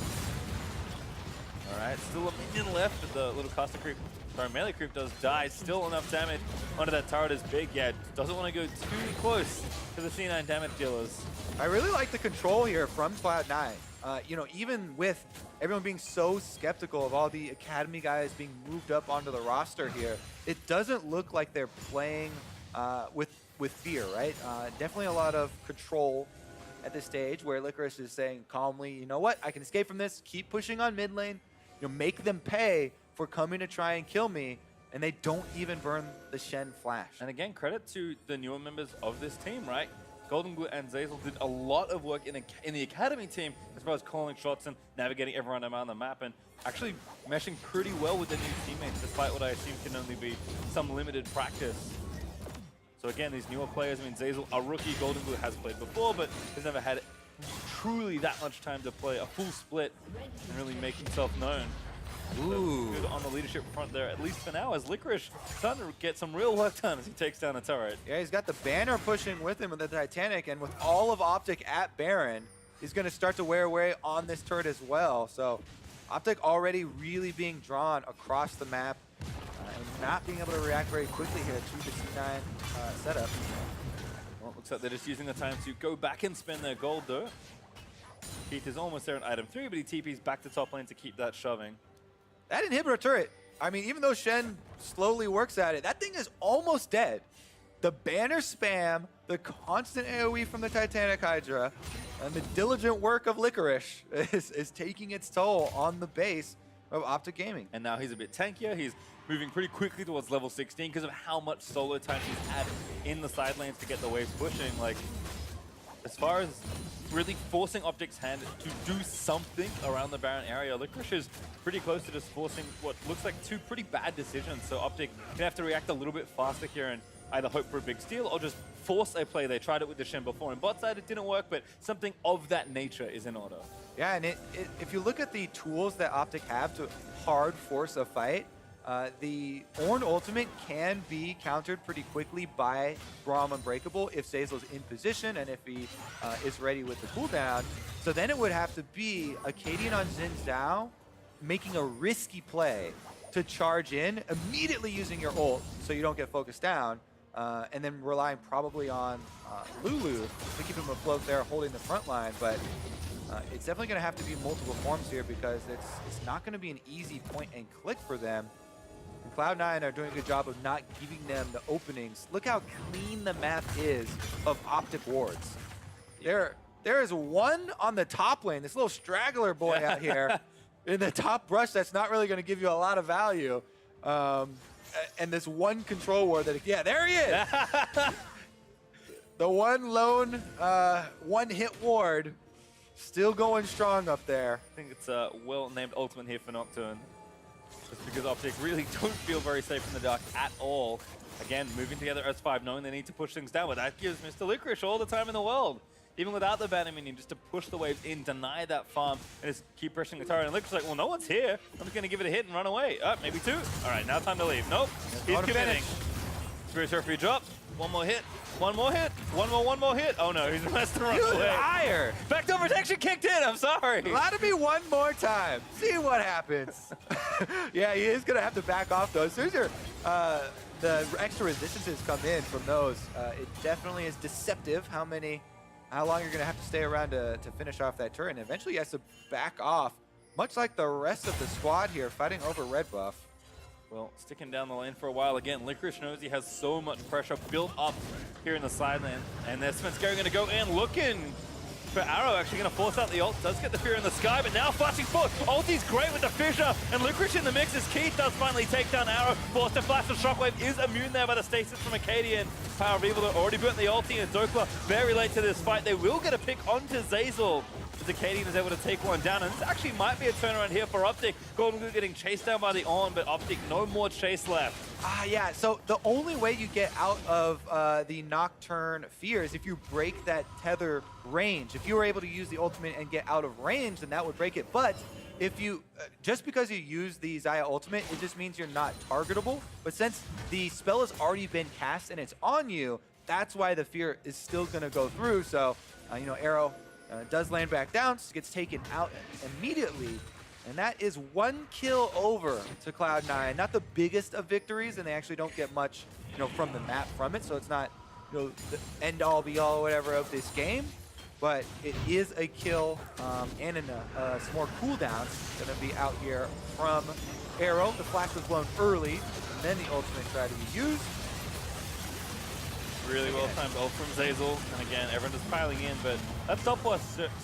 All right, still a minion left, but the little caster creep, sorry, melee creep does die. Still enough damage onto that turret is big. Yeah, doesn't want to go too close to the C9 damage dealers. I really like the control here from Cloud9. You know, even with everyone being so skeptical of all the Academy guys being moved up onto the roster here, it doesn't look like they're playing with fear, right? Definitely a lot of control at this stage where Licorice is saying calmly, you know what, I can escape from this, keep pushing on mid lane, you know, make them pay for coming to try and kill me, and they don't even burn the Shen flash. And again, credit to the newer members of this team, right? Golden Glue and Zeyzal did a lot of work in the Academy team as far as calling shots and navigating everyone around the map and actually meshing pretty well with their new teammates, despite what I assume can only be some limited practice. So again, these newer players, I mean, Zeyzal, a rookie, Golden Glue has played before, but has never had truly that much time to play a full split and really make himself known. Ooh. Good on the leadership front there, at least for now, as Licorice starting to get some real work done as he takes down a turret. Yeah, he's got the banner pushing with him with the Titanic, and with all of OpTic at Baron, he's going to start to wear away on this turret as well. So OpTic already really being drawn across the map and not being able to react very quickly here to the C9 setup. Well, it looks like they're just using the time to go back and spend their gold, though. Keith is almost there in item 3, but he TP's back to top lane to keep that shoving. That inhibitor turret, I mean, even though Shen slowly works at it, that thing is almost dead. The banner spam, the constant AoE from the Titanic Hydra, and the diligent work of Licorice is taking its toll on the base of OpTic Gaming. And now he's a bit tankier. He's moving pretty quickly towards level 16 because of how much solo time he's had in the side lanes to get the waves pushing. Like, as far as really forcing OpTic's hand to do something around the Baron area, Licorice is pretty close to just forcing what looks like two pretty bad decisions. So OpTic can have to react a little bit faster here and either hope for a big steal or just force a play. They tried it with the Shen before. On bot side, it didn't work, but something of that nature is in order. Yeah, and if you look at the tools that OpTic have to hard force a fight, the Ornn ultimate can be countered pretty quickly by Braum Unbreakable if Zeyzal's in position and if he is ready with the cooldown. So then it would have to be Acadian on Xin Zhao making a risky play to charge in, immediately using your ult so you don't get focused down, and then relying probably on Lulu to keep him afloat there holding the front line. But it's definitely going to have to be multiple forms here because it's not going to be an easy point and click for them. And Cloud9 are doing a good job of not giving them the openings. Look how clean the map is of OpTic wards. There is one on the top lane, this little straggler boy out here in the top brush that's not really going to give you a lot of value. And this one control ward that, yeah, there he is. The one lone one-hit ward still going strong up there. I think it's a well-named ultimate here for Nocturne. Just because OpTic really don't feel very safe in the dark at all. Again, moving together as 5, knowing they need to push things down, but that gives Mr. Licorice all the time in the world. Even without the banner minion, just to push the waves in, deny that farm, and just keep pushing the turret. And Licorice's like, well, no one's here. I'm just going to give it a hit and run away. Maybe 2. All right, now time to leave. Nope, he's committing. Spirit Surfer drops. One more hit. One more hit. One more hit. Oh no, he's messed around. Higher. Backdoor protection kicked in. I'm sorry. Allow to be one more time. See what happens. Yeah, he is going to have to back off though. As soon as the extra resistances come in from those, it definitely is deceptive how long you're going to have to stay around to finish off that turret. And eventually he has to back off, much like the rest of the squad here fighting over red buff. Well, sticking down the lane for a while again. Licorice knows he has so much pressure built up here in the side lane. And there's Svenskeren going to go in, looking for Arrow, actually going to force out the ult. Does get the fear in the sky, but now flashing forward. Ulti's great with the fissure, and Licorice in the mix as Keith does finally take down Arrow. Forced to flash the shockwave, is immune there by the stasis from Acadian. Power of Evil, they're already burnt the ulti, and Dokla very late to this fight. They will get a pick onto Zeyzal, as Acadian is able to take one down, and this actually might be a turnaround here for OpTic. Golden Glue getting chased down by the Ornn, but OpTic no more chase left. Yeah, so the only way you get out of the Nocturne fear is if you break that tether range. If you were able to use the ultimate and get out of range, then that would break it. But if you, just because you use the Xayah ultimate, it just means you're not targetable. But since the spell has already been cast and it's on you, that's why the fear is still going to go through. So, you know, Arrow does land back down, gets taken out immediately. And that is 1 kill over to Cloud9. Not the biggest of victories, and they actually don't get much, you know, from the map from it. So it's not, you know, the end-all, be-all, whatever of this game. But it is a kill, and some more cooldowns going to be out here from Arrow. The flash was blown early, and then the ultimate tried to be used. Really well timed ult from Zeyzal, and again, everyone just piling in, but that top was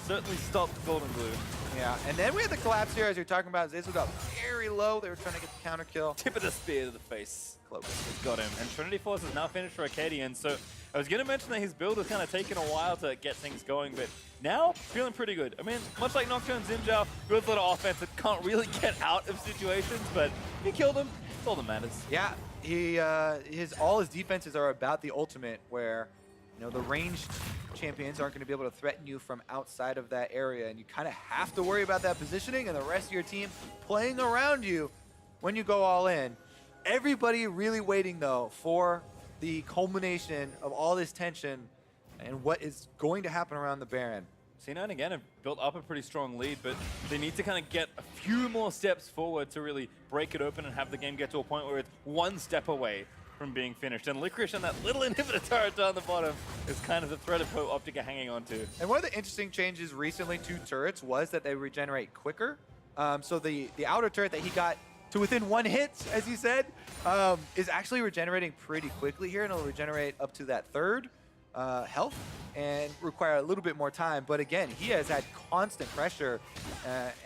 certainly stopped Golden Glue. Yeah, and then we had the collapse here, as you're talking about. Zeyzal got very low. They were trying to get the counter kill. Tip of the spear to the face. Close. Got him. And Trinity Force is now finished for Arcadian, so I was going to mention that his build was kind of taking a while to get things going, but now feeling pretty good. I mean, much like Nocturne Xin builds a lot of offense that can't really get out of situations, but he killed him. That's all that matters. Yeah, all his defenses are about the ultimate, where, you know, the ranged champions aren't going to be able to threaten you from outside of that area, and you kind of have to worry about that positioning and the rest of your team playing around you when you go all in. Everybody really waiting, though, for the culmination of all this tension and what is going to happen around the Baron. C9 again have built up a pretty strong lead, but they need to kind of get a few more steps forward to really break it open and have the game get to a point where it's one step away from being finished. And Licorice and that little inhibitor turret down the bottom is kind of the thread of hope OpTic are hanging on to. And one of the interesting changes recently to turrets was that they regenerate quicker. So the outer turret that he got to within 1 hit, as you said, is actually regenerating pretty quickly here, and it'll regenerate up to that 3rd health and require a little bit more time. But again, he has had constant pressure,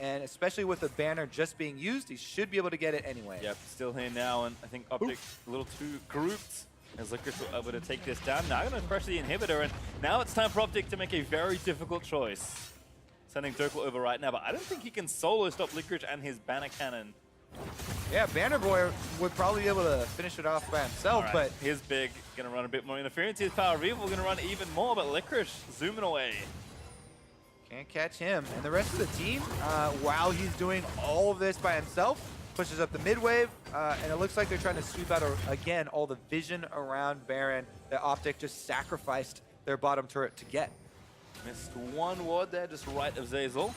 and especially with the banner just being used, he should be able to get it anyway. Yep, still here now, and I think OpTic a little too grouped as Licorice were able to take this down. Now going to pressure the inhibitor, and now it's time for OpTic to make a very difficult choice. Sending Turkle over right now, but I don't think he can solo stop Licorice and his banner cannon. Yeah, Banner Boy would probably be able to finish it off by himself, Right, but here's big, gonna run a bit more interference. His Power of Evil gonna run even more, but Licorice zooming away. can't catch him. And the rest of the team, while he's doing all of this by himself, pushes up the mid wave, and it looks like they're trying to sweep out, again, all the vision around Baron that OpTic just sacrificed their bottom turret to get. Missed one ward there, just right of Zeyzal.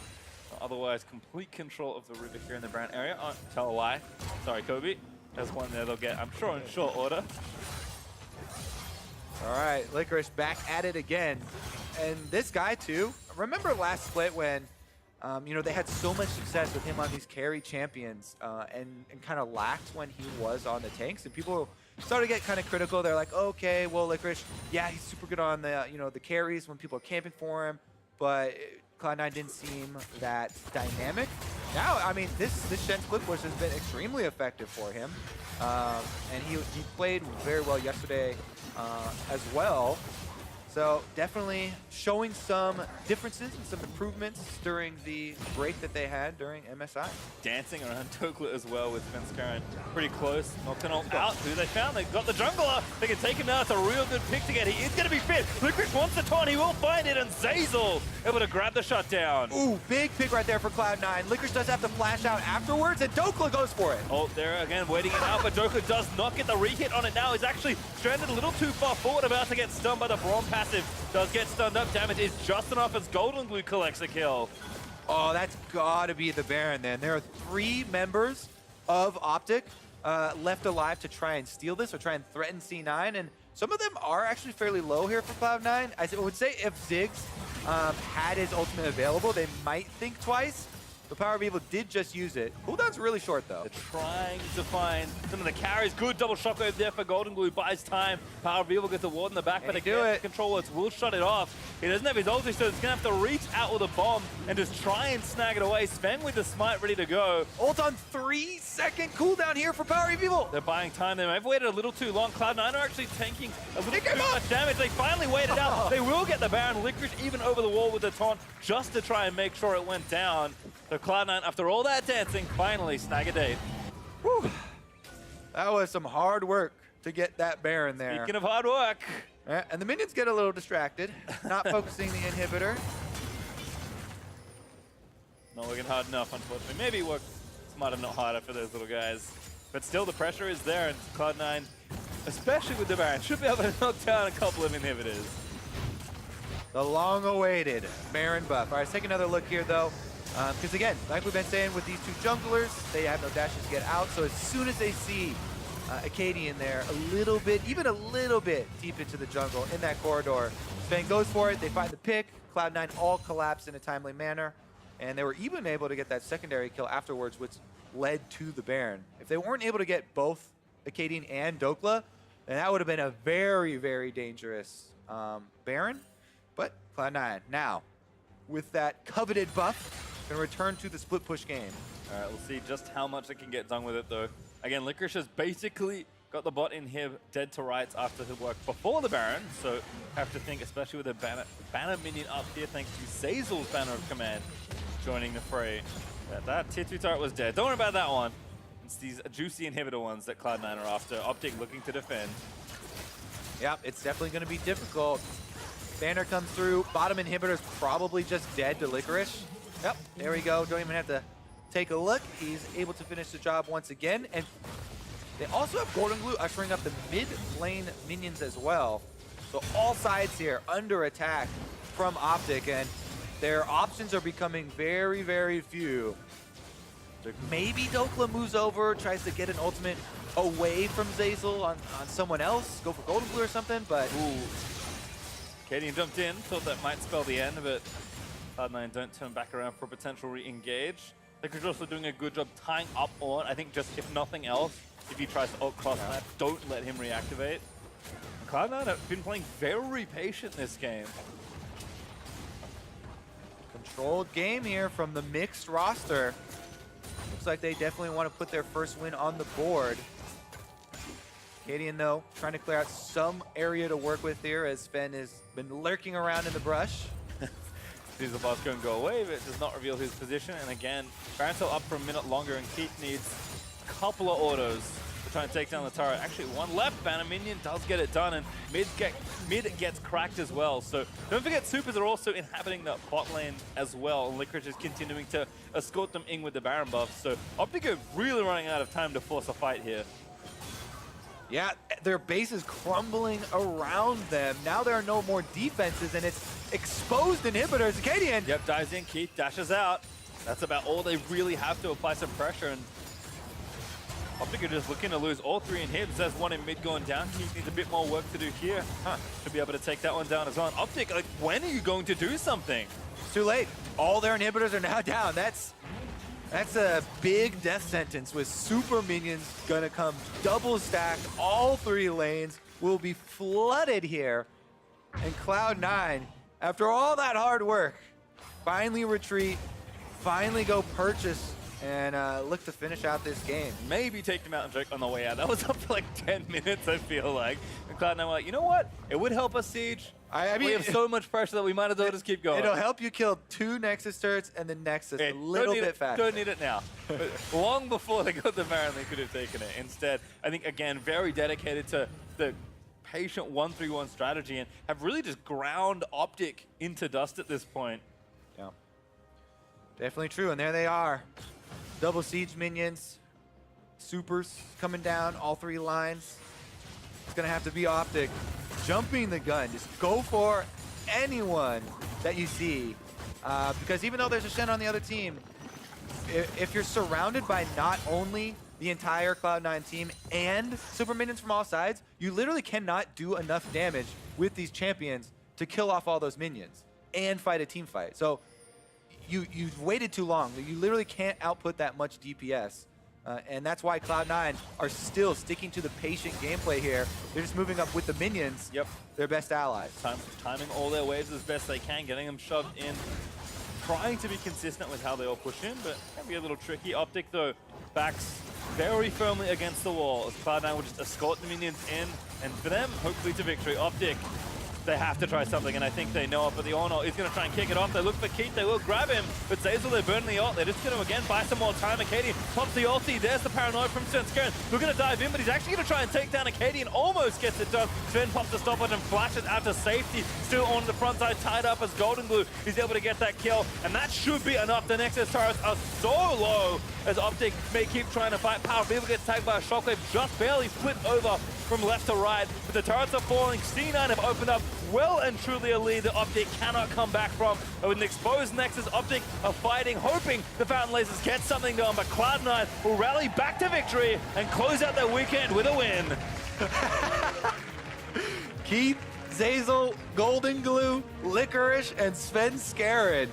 Otherwise, complete control of the Rubik here in the Baron area. Oh, tell a lie. Sorry, Kobe. There's one there they'll get, I'm sure, in short order. All right, Licorice back at it again. And this guy, too, remember last split when, you know, they had so much success with him on these carry champions and kind of lacked when he was on the tanks. And people started to get kind of critical. They're like, okay, well, Licorice, yeah, he's super good on the, you know, the carries when people are camping for him. But Cloud9 didn't seem that dynamic. Now, I mean, this Shen split push has been extremely effective for him. And he played very well yesterday as well. So definitely showing some differences and some improvements during the break that they had during MSI. Dancing around Tokla as well with Fenskaren pretty close. Nocturnal out. Who they found? They've got the jungler. They can take him now. It's a real good pick to get. He is going to be fit. Licorice wants the taunt. He will find it. And Zeyzal able to grab the shutdown. Ooh, big pick right there for Cloud9. Licorice does have to flash out afterwards, and Dokla goes for it. Oh, there again, waiting it out, but Dokla does not get the re-hit on it now. He's actually stranded a little too far forward, about to get stunned by the Braum passive. Does get stunned up. Damage is just enough as Golden Glue collects a kill. Oh, that's got to be the Baron then. There are 3 members of OpTic left alive to try and steal this or try and threaten C9, and some of them are actually fairly low here for Cloud9. I would say if Ziggs had his ultimate available, they might think twice. The Power of Evil did just use it. Cooldown's really short, though. They're trying to find some of the carries. Good double shockwave there for Golden Glue. Buys time. Power of Evil gets a ward in the back, but again, controllers will shut it off. He doesn't have his ulti, so he's going to have to reach out with a bomb and just try and snag it away. Sven with the smite ready to go. Ult on 3-second cooldown here for Power of Evil. They're buying time. They may have waited a little too long. Cloud9 are actually tanking a little too much damage. They finally waited out. They will get the Baron. Licorice even over the wall with the taunt just to try and make sure it went down. So Cloud9, after all that dancing, finally snag a date. Whew. That was some hard work to get that Baron there. Speaking of hard work. And the minions get a little distracted, not focusing the inhibitor. No Not working hard enough, unfortunately. Maybe work smarter, not harder for those little guys. But still, the pressure is there, and Cloud9, especially with the Baron, should be able to knock down a couple of inhibitors. The long-awaited Baron buff. All right, let's take another look here, though. Because again, like we've been saying with these two junglers, they have no dashes to get out. So as soon as they see Acadian there, even a little bit deep into the jungle in that corridor, Sven goes for it. They find the pick. Cloud9 all collapse in a timely manner. And they were even able to get that secondary kill afterwards, which led to the Baron. If they weren't able to get both Acadian and Dokla, then that would have been a very, very dangerous Baron. But Cloud9 now, with that coveted buff, can return to the split push game. All right, we'll see just how much they can get done with it, though. Again, Licorice has basically got the bot in here dead to rights after his work before the Baron, so have to think, especially with the banner minion up here, thanks to Zazel's banner of command joining the fray. That tier 2 turret was dead. Don't worry about that one. It's these juicy inhibitor ones that Cloud9 are after. OpTic looking to defend. Yep, it's definitely going to be difficult. Banner comes through. Bottom inhibitor's probably just dead to Licorice. Yep, there we go. Don't even have to take a look. He's able to finish the job once again. And they also have Golden Glue ushering up the mid lane minions as well. So all sides here under attack from OpTic, and their options are becoming very, very few. Maybe Dokla moves over, tries to get an ultimate away from Zazel on someone else, go for Golden Glue or something, but... Ooh. Acadian jumped in, thought that might spell the end, but Cloud9 don't turn back around for a potential re-engage. Licorice also doing a good job tying up on, I think just if nothing else, if he tries to ult cross that, don't let him reactivate. Cloud9 have been playing very patient this game. Controlled game here from the mixed roster. Looks like they definitely want to put their first win on the board. Acadian, though, trying to clear out some area to work with here as Sven has been lurking around in the brush. Sees the boss going to go away, but it does not reveal his position. And again, Baron's still up for a minute longer, and Keith needs a couple of autos to try and take down the turret. Actually, one left. Banner minion does get it done, and mid gets cracked as well. So don't forget, supers are also inhabiting the bot lane as well, and Licorice is continuing to escort them in with the Baron buff. So OpTic are really running out of time to force a fight here. Yeah, their base is crumbling around them. Now there are no more defenses, and it's exposed inhibitors. Acadian! Yep, dives in, Keith dashes out. That's about all they really have to apply some pressure, and OpTic are just looking to lose all three inhibs. There's one in mid going down. Keith needs a bit more work to do here. Should be able to take that one down as well. And OpTic, like, when are you going to do something? It's too late. All their inhibitors are now down. That's a big death sentence with super minions gonna come double stacked. All three lanes will be flooded here. And Cloud9, after all that hard work, finally retreat, finally go purchase, and look to finish out this game. Maybe take them out and joke on the way out. That was up for like 10 minutes, I feel like. And Cloud9 were like, you know what? It would help us siege. I mean, we have so much pressure that we might as well just keep going. It'll help you kill 2 Nexus turrets and the Nexus a little bit faster. Don't need it now. But long before they got the Baron, they could have taken it. Instead, I think, again, very dedicated to the patient 1-3-1 strategy and have really just ground OpTic into dust at this point. Yeah, definitely true. And there they are. Double siege minions, supers coming down, all 3 lines. It's going to have to be OpTic jumping the gun. Just go for anyone that you see. Because even though there's a Shen on the other team, if you're surrounded by not only the entire Cloud9 team and super minions from all sides, you literally cannot do enough damage with these champions to kill off all those minions and fight a team fight. So you've waited too long. You literally can't output that much DPS. And that's why Cloud9 are still sticking to the patient gameplay here. They're just moving up with the minions. Yep. Their best allies. Timing all their waves as best they can, getting them shoved in. Trying to be consistent with how they all push in, but can be a little tricky. OpTic, though, backs very firmly against the wall as Cloud9 will just escort the minions in, and for them, hopefully to victory. OpTic they have to try something, and I think they know it. But the Ono is going to try and kick it off. They look for Keith, they will grab him, but Zazel, they're burning the ult. They're just going to again buy some more time. Acadian pops the ulti. There's the paranoia from Sven. We're going to dive in, but he's actually going to try and take down Acadian. Almost gets it done. Sven pops the stopwatch and flashes out to safety. Still on the front side, tied up as Golden Glue. He's able to get that kill, and that should be enough. The Nexus turrets are so low as OpTic may keep trying to fight. Power Beaver gets tagged by a shockwave, just barely split over from left to right, but the turrets are falling. C9 have opened up well and truly a lead that OpTic cannot come back from. But with an exposed Nexus, OpTic are fighting, hoping the Fountain Lasers get something done, but Cloud9 will rally back to victory and close out their weekend with a win. Keith, Zazel, Golden Glue, Licorice, and Sven Skaren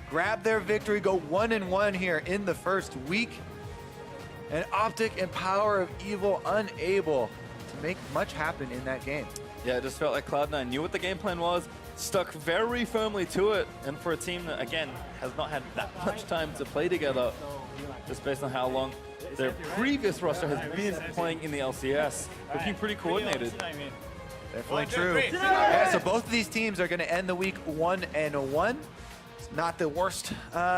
grab their victory, go 1-1 here in the first week. And OpTic and Power of Evil unable to make much happen in that game. Yeah, it just felt like Cloud9 knew what the game plan was, stuck very firmly to it, and for a team that, again, has not had that much time to play together, just based on how long their previous roster has been playing in the LCS, looking pretty coordinated. Definitely true. Yeah, so both of these teams are going to end the week 1-1. It's not the worst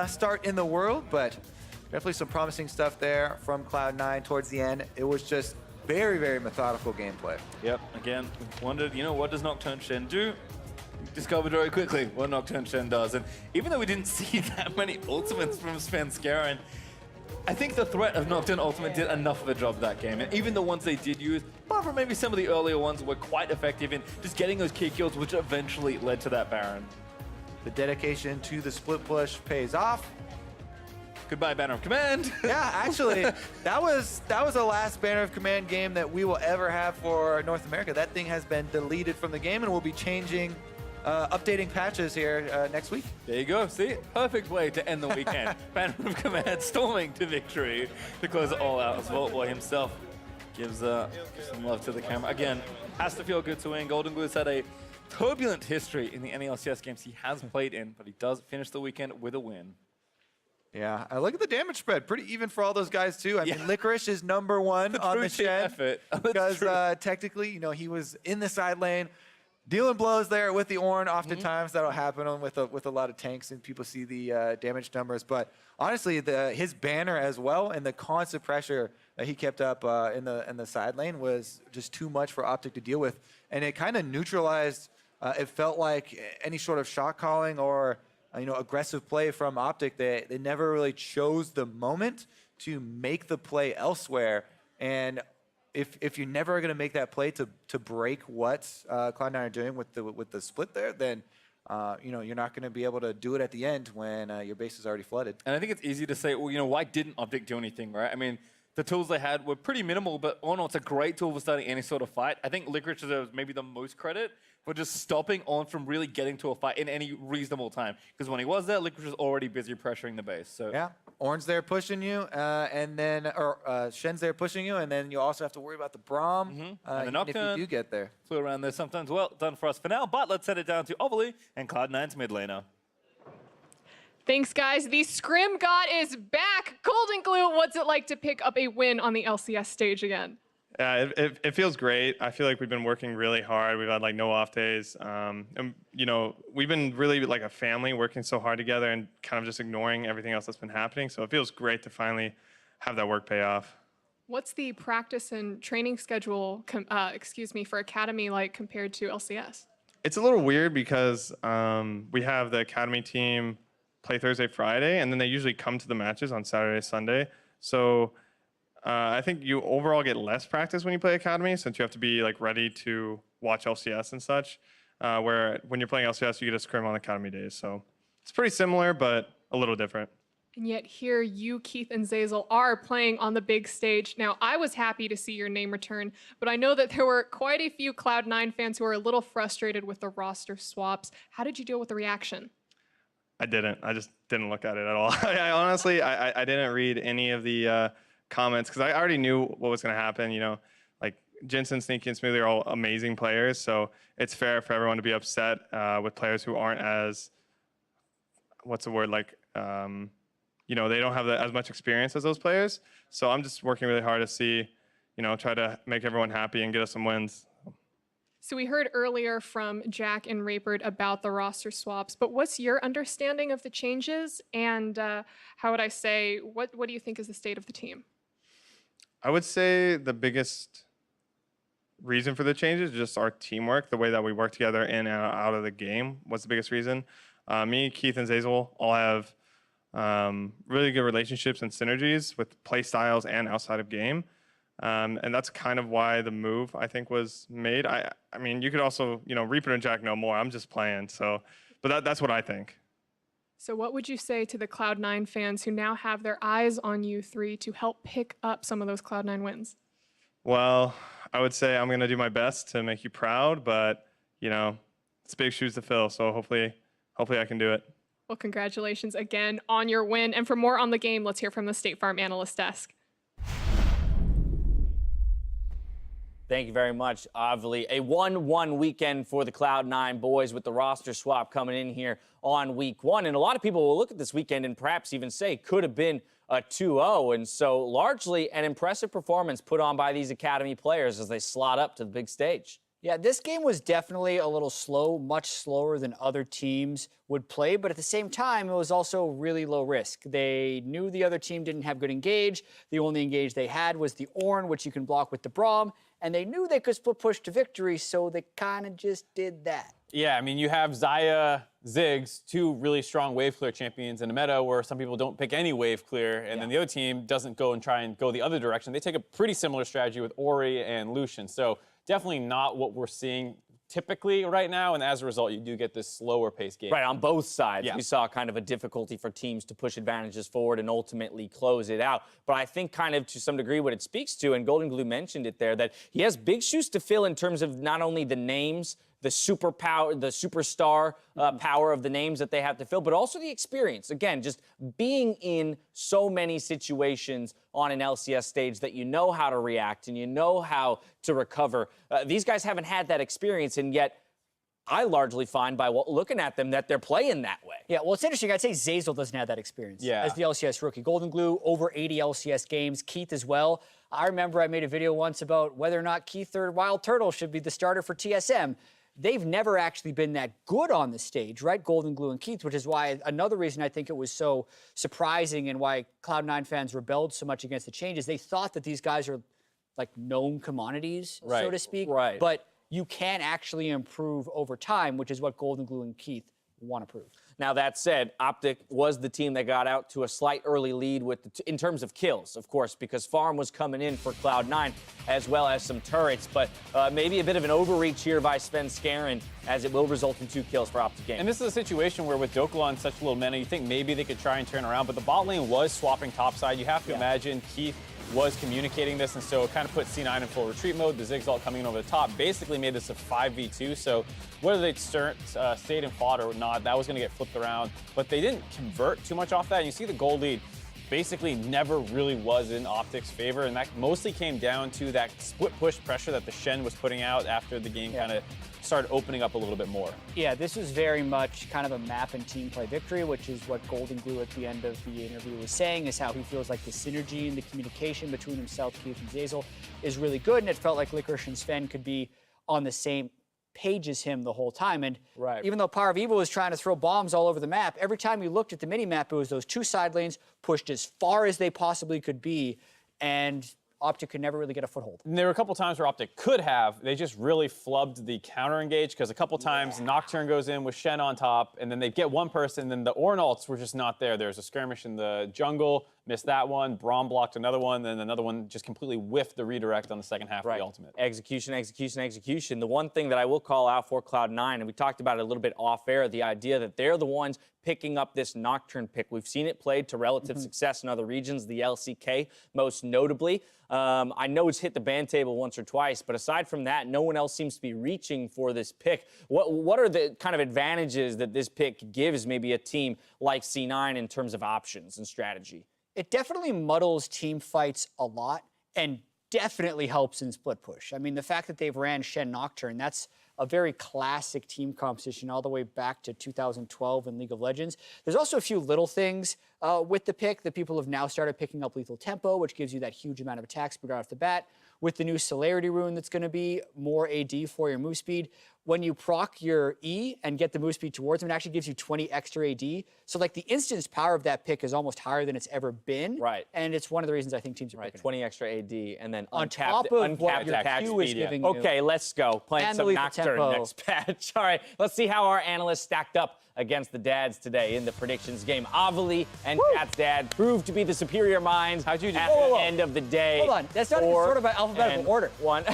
start in the world, but definitely some promising stuff there from Cloud9 towards the end. It was just very, very methodical gameplay. Yep, again, wondered, what does Nocturne Shen do? Discovered very quickly what Nocturne Shen does. And even though we didn't see that many ultimates from Sven Skaren, I think the threat of Nocturne Ultimate did enough of a job that game. And even the ones they did use, apart from maybe some of the earlier ones, were quite effective in just getting those key kills, which eventually led to that Baron. The dedication to the split push pays off. Goodbye, Banner of Command. Yeah, actually, that was the last Banner of Command game that we will ever have for North America. That thing has been deleted from the game, and we'll be changing, updating patches here next week. There you go. See, perfect way to end the weekend. Banner of Command storming to victory to close it all out as Vaultboy himself gives some love to the camera. Again, has to feel good to win. Golden Glue's had a turbulent history in the NLCS games he has played in, but he does finish the weekend with a win. Yeah, I look at the damage spread. Pretty even for all those guys, too. I mean, Licorice is #1 on the Shen. Because technically, he was in the side lane, dealing blows there with the Ornn. Oftentimes, that'll happen with a lot of tanks, and people see the damage numbers. But honestly, his banner as well, and the constant pressure that he kept up in the side lane was just too much for OpTic to deal with. And it kind of neutralized, it felt like, any sort of shot calling or aggressive play from OpTic. They never really chose the moment to make the play elsewhere. And if you're never going to make that play to break what Cloud9 are doing with the split there, then you're not going to be able to do it at the end when your base is already flooded. And I think it's easy to say, well, why didn't OpTic do anything, right? I mean, the tools they had were pretty minimal, but Ono, it's a great tool for starting any sort of fight. I think Licorice deserves maybe the most credit for just stopping On from really getting to a fight in any reasonable time. Because when he was there, Licorice was already busy pressuring the base. So yeah, Ornn's there pushing you, and then Shen's there pushing you, and then you also have to worry about the Braum and the Nocturne if you do get there. Flew around there sometimes. Well done for us for now, but let's set it down to Ovally and Cloud9's mid laner. Thanks, guys. The Scrim God is back. Golden Glue, what's it like to pick up a win on the LCS stage again? Yeah, it feels great. I feel like we've been working really hard. We've had no off days. And we've been really like a family working so hard together and kind of just ignoring everything else that's been happening. So it feels great to finally have that work pay off. What's the practice and training schedule, for Academy like compared to LCS? It's a little weird because we have the Academy team play Thursday, Friday, and then they usually come to the matches on Saturday, Sunday. So I think you overall get less practice when you play Academy since you have to be ready to watch LCS and such, where when you're playing LCS, you get a scrim on Academy days. So it's pretty similar, but a little different. And yet here you, Keith, and Zazel are playing on the big stage. Now, I was happy to see your name return, but I know that there were quite a few Cloud9 fans who were a little frustrated with the roster swaps. How did you deal with the reaction? I didn't. I just didn't look at it at all. I honestly didn't read any of the comments because I already knew what was going to happen. Jinsen, Sneaky, and Smoothie are all amazing players, so it's fair for everyone to be upset with players who aren't as, they don't have as much experience as those players. So I'm just working really hard to see, try to make everyone happy and get us some wins. So we heard earlier from Jack and Rayford about the roster swaps, but what's your understanding of the changes? And how would I say, what do you think is the state of the team? I would say the biggest reason for the changes is just our teamwork, the way that we work together in and out of the game was the biggest reason. Me, Keith, and Zazel all have really good relationships and synergies with play styles and outside of game. And that's kind of why the move, I think, was made. I mean, you could also, Reaper and Jack know more. I'm just playing. So, but that's what I think. So what would you say to the Cloud9 fans who now have their eyes on you three to help pick up some of those Cloud9 wins? Well, I would say I'm going to do my best to make you proud, but, it's big shoes to fill. So hopefully I can do it. Well, congratulations again on your win. And for more on the game, let's hear from the State Farm Analyst Desk. Thank you very much, Avli. A 1-1 weekend for the Cloud9 boys with the roster swap coming in here on week 1. And a lot of people will look at this weekend and perhaps even say could have been a 2-0. And so largely an impressive performance put on by these academy players as they slot up to the big stage. Yeah, this game was definitely a little slow, much slower than other teams would play, but at the same time, it was also really low risk. They knew the other team didn't have good engage. The only engage they had was the Ornn, which you can block with the Braum, and they knew they could split push to victory, so they kind of just did that. Yeah, I mean, you have Xayah, Ziggs, two really strong wave clear champions in a meta where some people don't pick any wave clear, and then the other team doesn't go and try and go the other direction. They take a pretty similar strategy with Ori and Lucian, so definitely not what we're seeing typically right now, and as a result, you do get this slower pace game. Right, on both sides. Yeah. We saw kind of a difficulty for teams to push advantages forward and ultimately close it out. But I think kind of to some degree what it speaks to, and Golden Glue mentioned it there, that he has big shoes to fill in terms of not only the names, the superpower, the superstar power of the names that they have to fill, but also the experience. Again, just being in so many situations on an LCS stage that you know how to react and you know how to recover. These guys haven't had that experience, and yet I largely find by looking at them that they're playing that way. Yeah, well, it's interesting. I'd say Zazel doesn't have that experience as the LCS rookie. Golden Glue, over 80 LCS games. Keith as well. I remember I made a video once about whether or not Keith or Wild Turtle should be the starter for TSM. They've never actually been that good on the stage, right? Golden Glue and Keith, which is why another reason I think it was so surprising and why Cloud9 fans rebelled so much against the changes. They thought that these guys are like known commodities, so to speak. Right. But you can actually improve over time, which is what Golden Glue and Keith want to prove. Now, that said, OpTic was the team that got out to a slight early lead with in terms of kills, of course, because Farm was coming in for Cloud9 as well as some turrets. But maybe a bit of an overreach here by Sven Skaren, as it will result in 2 kills for OpTic Gaming. And this is a situation where with Dokula on such little mana, you think maybe they could try and turn around, but the bot lane was swapping topside. You have to imagine Keith was communicating this, and so it kind of put C9 in full retreat mode. The Ziggs ult coming in over the top basically made this a 5v2, so whether they stayed and fought or not, that was going to get flipped around. But they didn't convert too much off that, and you see the gold lead basically never really was in OpTic's favor, and that mostly came down to that split push pressure that the Shen was putting out after the game kind of started opening up a little bit more. Yeah, this was very much kind of a map and team play victory, which is what Golden Glue at the end of the interview was saying, is how he feels like the synergy and the communication between himself, Keith, and Zazel is really good, and it felt like Licorice and Sven could be on the same page as him the whole time. And even though Power of Evil was trying to throw bombs all over the map, every time you looked at the mini-map, it was those 2 side lanes pushed as far as they possibly could be, and OpTic could never really get a foothold. And there were a couple times where OpTic could have. They just really flubbed the counter engage, because a couple times Nocturne goes in with Shen on top, and then they get one person, and then the Ornn ults were just not there. There was a skirmish in the jungle, missed that one. Braum blocked another one, then another one just completely whiffed the redirect on the second half of the ultimate. Execution, execution, execution. The one thing that I will call out for Cloud9, and we talked about it a little bit off air, the idea that they're the ones picking up this Nocturne pick. We've seen it played to relative success in other regions, the LCK most notably. I know it's hit the ban table once or twice, but aside from that, no one else seems to be reaching for this pick. What are the kind of advantages that this pick gives maybe a team like C9 in terms of options and strategy? It definitely muddles team fights a lot and definitely helps in split push. I mean, the fact that they've ran Shen Nocturne, that's a very classic team composition all the way back to 2012 in League of Legends. There's also a few little things with the pick that people have now started picking up lethal tempo, which gives you that huge amount of attack speed right off the bat, with the new celerity rune that's going to be more AD for your move speed. When you proc your E and get the move speed towards him, it actually gives you 20 extra AD. So like the instance power of that pick is almost higher than it's ever been. Right. And it's one of the reasons I think teams are Right, picking it. 20 extra AD, and then On uncapped, top of uncapped what your attack Q is speed. giving you. Okay, let's go. Playing And the some lethal Nocturne tempo. next patch. All right, let's see how our analysts stacked up against the dads today in the predictions game. Avali and Cat's dad proved to be the superior minds at the end of the day. Hold on, that's not even sort of by alphabetical order. One.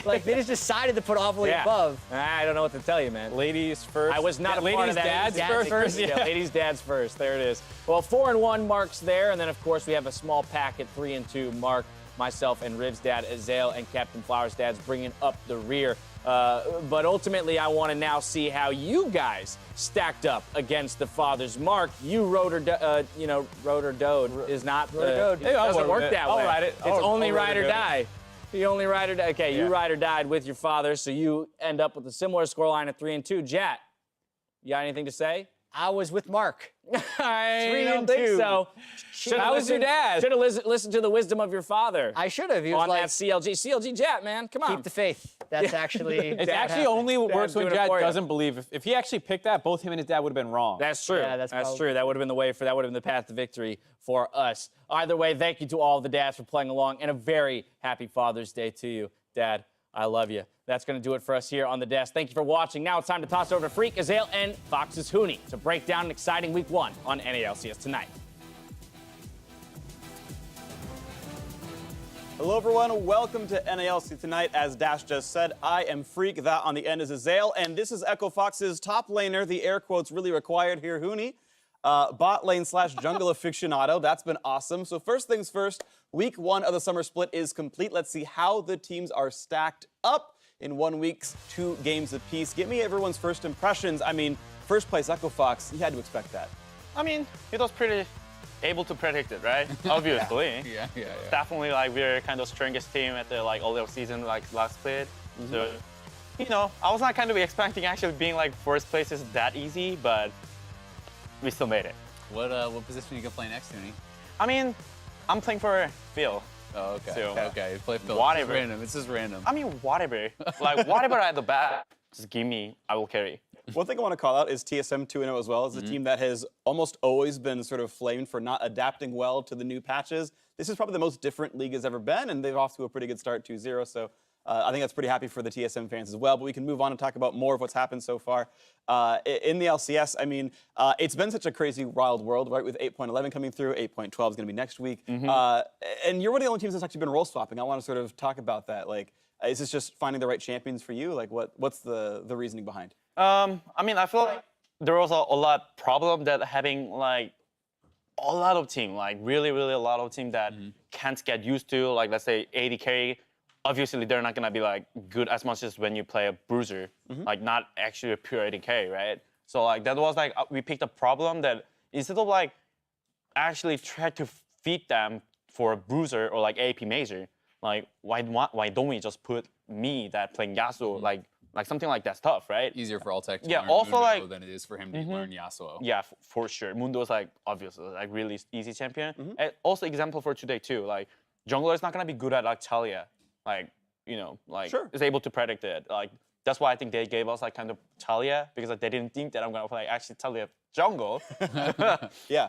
Like they just decided to put Avali above. I don't know what to tell you, man. Ladies first. I was not a part of that. Dads first. Yeah, ladies' dads first. There it is. Well, 4-1 Mark's there, and then of course we have a small pack at 3-2. Mark, myself, and Riv's dad, Azael, and Captain Flower's dad's bringing up the rear. But ultimately, I want to now see how you guys stacked up against the fathers. Mark, you rode or doed is not the. Rode or doed. It doesn't work that way. I'll ride it. It's only I'll ride or ride it. die. You only ride or die. Okay, you ride or died with your father, so you end up with a similar scoreline of 3-2. Jat, you got anything to say? I was with Mark. I don't think 3-2. so. How was your dad? Should have listened to the wisdom of your father. I should have. He was on like, that CLG Jat, man. Come on. keep the faith. That's actually. It Dad actually has- only Dad's works when doing it Jad for you. doesn't believe. If he actually picked that, both him and his dad would have been wrong. That's true. Yeah, that's probably- true. That would have been the way for that would have been the path to victory for us. Either way, thank you to all the dads for playing along, and a very happy Father's Day to you, Dad. I love you. That's going to do it for us here on the desk. Thank you for watching. Now it's time to toss it over to Freak, Azael, and Fox's Hooney to break down an exciting Week 1 on NALCS Tonight. Hello everyone, welcome to NALC Tonight. As Dash just said, I am Freak, that on the end is Azael, and this is Echo Fox's top laner, the air quotes really required here, Hooney. Bot lane / jungle aficionado, that's been awesome. So first things first, Week 1 of the Summer Split is complete. Let's see how the teams are stacked up in 1 week's 2 games apiece. Give me everyone's first impressions. I mean, first place Echo Fox, you had to expect that. I mean, it was pretty able to predict it, right? Obviously. Yeah. Definitely, like, we're kind of strongest team at the, like, all of season, like, last split. So, you know, I was not kind of expecting actually being, like, first place is that easy, but we still made it. What position are you gonna play next, Tony? I mean, I'm playing for Phil. Oh, okay. So, okay. You play Phil. whatever. It's just random. It's just random. I mean, whatever. Like, whatever at the back, just give me, I will carry. One thing I want to call out is TSM 2-0 as well. It's a team that has almost always been sort of flamed for not adapting well to the new patches. This is probably the most different league has ever been, and they're off to a pretty good start, 2-0. So I think that's pretty happy for the TSM fans as well. But we can move on and talk about more of what's happened so far. In the LCS, I mean, it's been such a crazy, wild world, right? With 8.11 coming through, 8.12 is going to be next week. And you're one of the only teams that's actually been role swapping. I want to sort of talk about that. Like, is this just finding the right champions for you? Like, what's the reasoning behind? I mean, I feel like there was a lot problem that having like a lot of team, like really a lot of team that can't get used to, like let's say AD carry. Obviously, they're not gonna be like good as much as when you play a bruiser, like not actually a pure AD carry, right? So like that was like we picked a problem that instead of like actually try to feed them for a bruiser or like AP major, like why don't we just put me that playing Yasuo like something like that's tough, right? Easier for Altec to Yeah, learn also, Mundo like- than it is for him to learn Yasuo. Yeah, for sure. Mundo is like obviously like really easy champion. And also example for today too, like jungler is not gonna be good at like Talia, like you know, like is able to predict it. Like that's why I think they gave us like kind of Talia because like they didn't think that I'm gonna play actually Talia jungle. Yeah.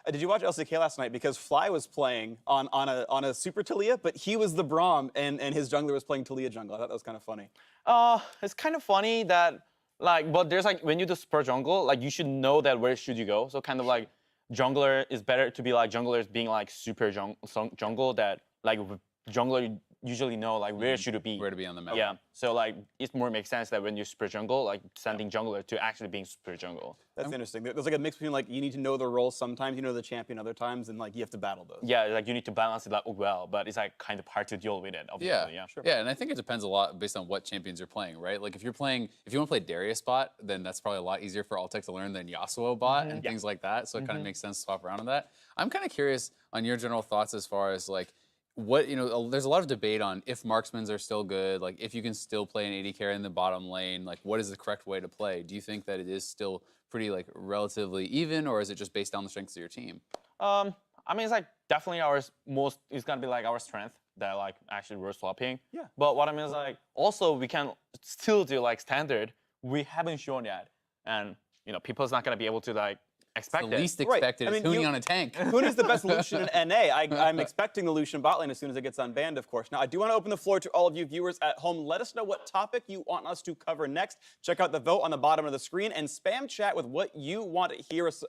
Did you watch LCK last night? Because Fly was playing on a Super Talia, but he was the Braum, and his jungler was playing Talia jungle. I thought that was kind of funny. It's kind of funny that like, but there's like when you do super jungle, like you should know that where should you go. So kind of like jungler is better to be like junglers being like super jungle that like jungler usually know like where should it be. Where to be on the map. Yeah, so like it more makes sense that when you're super jungle, like sending jungler to actually being super jungle. That's interesting. There's like a mix between like you need to know the role sometimes, you know the champion other times, and like you have to battle those. Yeah, like you need to balance it like well, but it's like kind of hard to deal with it. Obviously. Yeah, Sure. yeah, and I think it depends a lot based on what champions you're playing, right? Like if you want to play Darius bot, then that's probably a lot easier for Altec to learn than Yasuo bot and things like that. So it kind of makes sense to swap around on that. I'm kind of curious on your general thoughts as far as like what, you know, there's a lot of debate on if marksmans are still good, like if you can still play an AD carry in the bottom lane, like what is the correct way to play? Do you think that it is still pretty like relatively even, or is it just based on the strengths of your team? I mean, it's like definitely it's gonna be like our strength that like actually were swapping. Yeah. But what I mean is like also we can still do like standard. We haven't shown yet, and you know people's not gonna be able to like expect The it. least expected is Huni on a tank. Huni's the best Lucian in NA. I'm expecting the Lucian bot lane as soon as it gets unbanned, of course. Now, I do want to open the floor to all of you viewers at home. Let us know what topic you want us to cover next. Check out the vote on the bottom of the screen and spam chat with what you want to hear us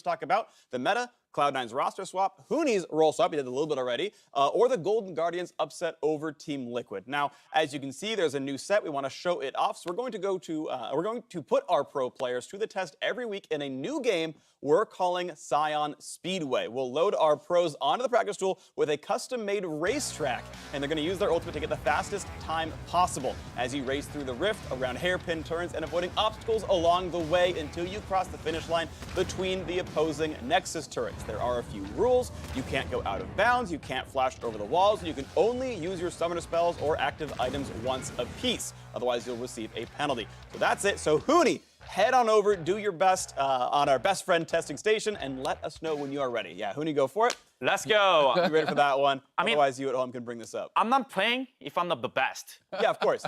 talk about. The meta, Cloud9's roster swap, Huni's role swap, we did a little bit already, or the Golden Guardians upset over Team Liquid. Now, as you can see, there's a new set. We want to show it off, so we're going to put our pro players to the test every week in a new game we're calling Scion Speedway. We'll load our pros onto the practice tool with a custom-made racetrack, and they're going to use their ultimate to get the fastest time possible as you race through the rift, around hairpin turns, and avoiding obstacles along the way until you cross the finish line between the opposing Nexus turrets. There are a few rules. You can't go out of bounds, you can't flash over the walls, and you can only use your summoner spells or active items once a piece. Otherwise, you'll receive a penalty. So that's it. So Huni, head on over, do your best on our best friend testing station, and let us know when you are ready. Yeah, Huni, go for it. Let's go. You ready for that one? I mean, otherwise, you at home can bring this up. I'm not playing if I'm not the best. Yeah, of course.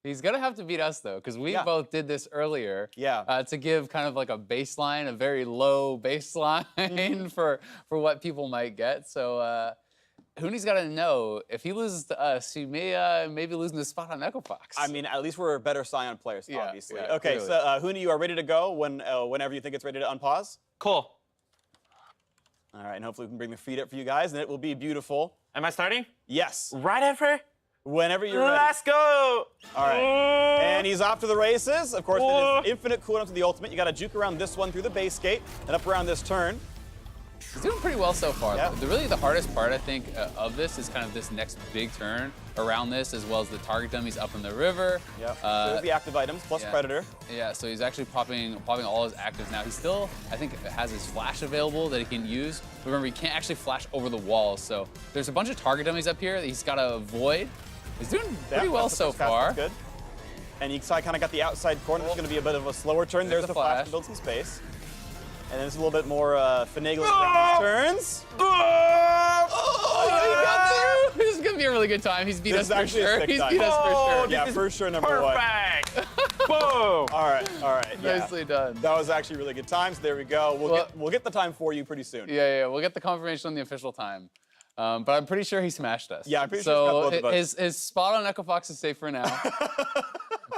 He's gonna have to beat us though, because we both did this earlier. Yeah. To give kind of like a baseline, a very low baseline for what people might get. So Huni's got to know if he loses to us, he may maybe losing the spot on Echo Fox. I mean, at least we're better Scion players, Yeah, obviously. yeah, Okay, clearly. so Huni, you are ready to go whenever you think it's ready to unpause. Cool. All right, and hopefully we can bring the feed up for you guys, and it will be beautiful. Am I starting? Yes. Right after? Whenever you're ready. Let's go. All right. And he's off to the races. Of course, it is infinite cooldown to the ultimate. You got to juke around this one through the base gate and up around this turn. He's doing pretty well so far. Yeah. Really, the hardest part, I think, of this is kind of this next big turn around this, as well as the target dummies up in the river. Yeah. There's the active items plus yeah. Predator. Yeah, so he's actually popping all his actives now. He still, I think, has his flash available that he can use. Remember, he can't actually flash over the walls, so there's a bunch of target dummies up here that he's got to avoid. He's doing pretty well so far. Good. And you kind of got the outside corner. It's going to be a bit of a slower turn. There's the flash to build some space. And then it's a little bit more finagling around these turns. Oh, he got through! This is gonna be a really good time. He's beat us for sure. He's beat us for sure. Yeah, for sure, number one. Perfect. Boom. All right. Yeah. Nicely done. That was actually really good times. There we go. We'll get the time for you pretty soon. Yeah. We'll get the confirmation on the official time. But I'm pretty sure he smashed us. Yeah, I'm pretty sure he's got both of us. His spot on Echo Fox is safe for now.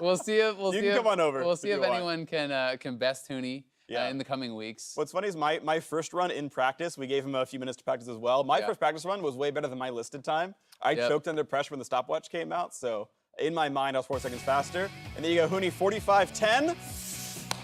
We'll see if come on over We'll see if if you want. anyone can best Huni in the coming weeks. What's funny is my first run in practice, we gave him a few minutes to practice as well. My first practice run was way better than my listed time. I choked under pressure when the stopwatch came out, so in my mind, I was 4 seconds faster. And there you go, Huni, 45-10.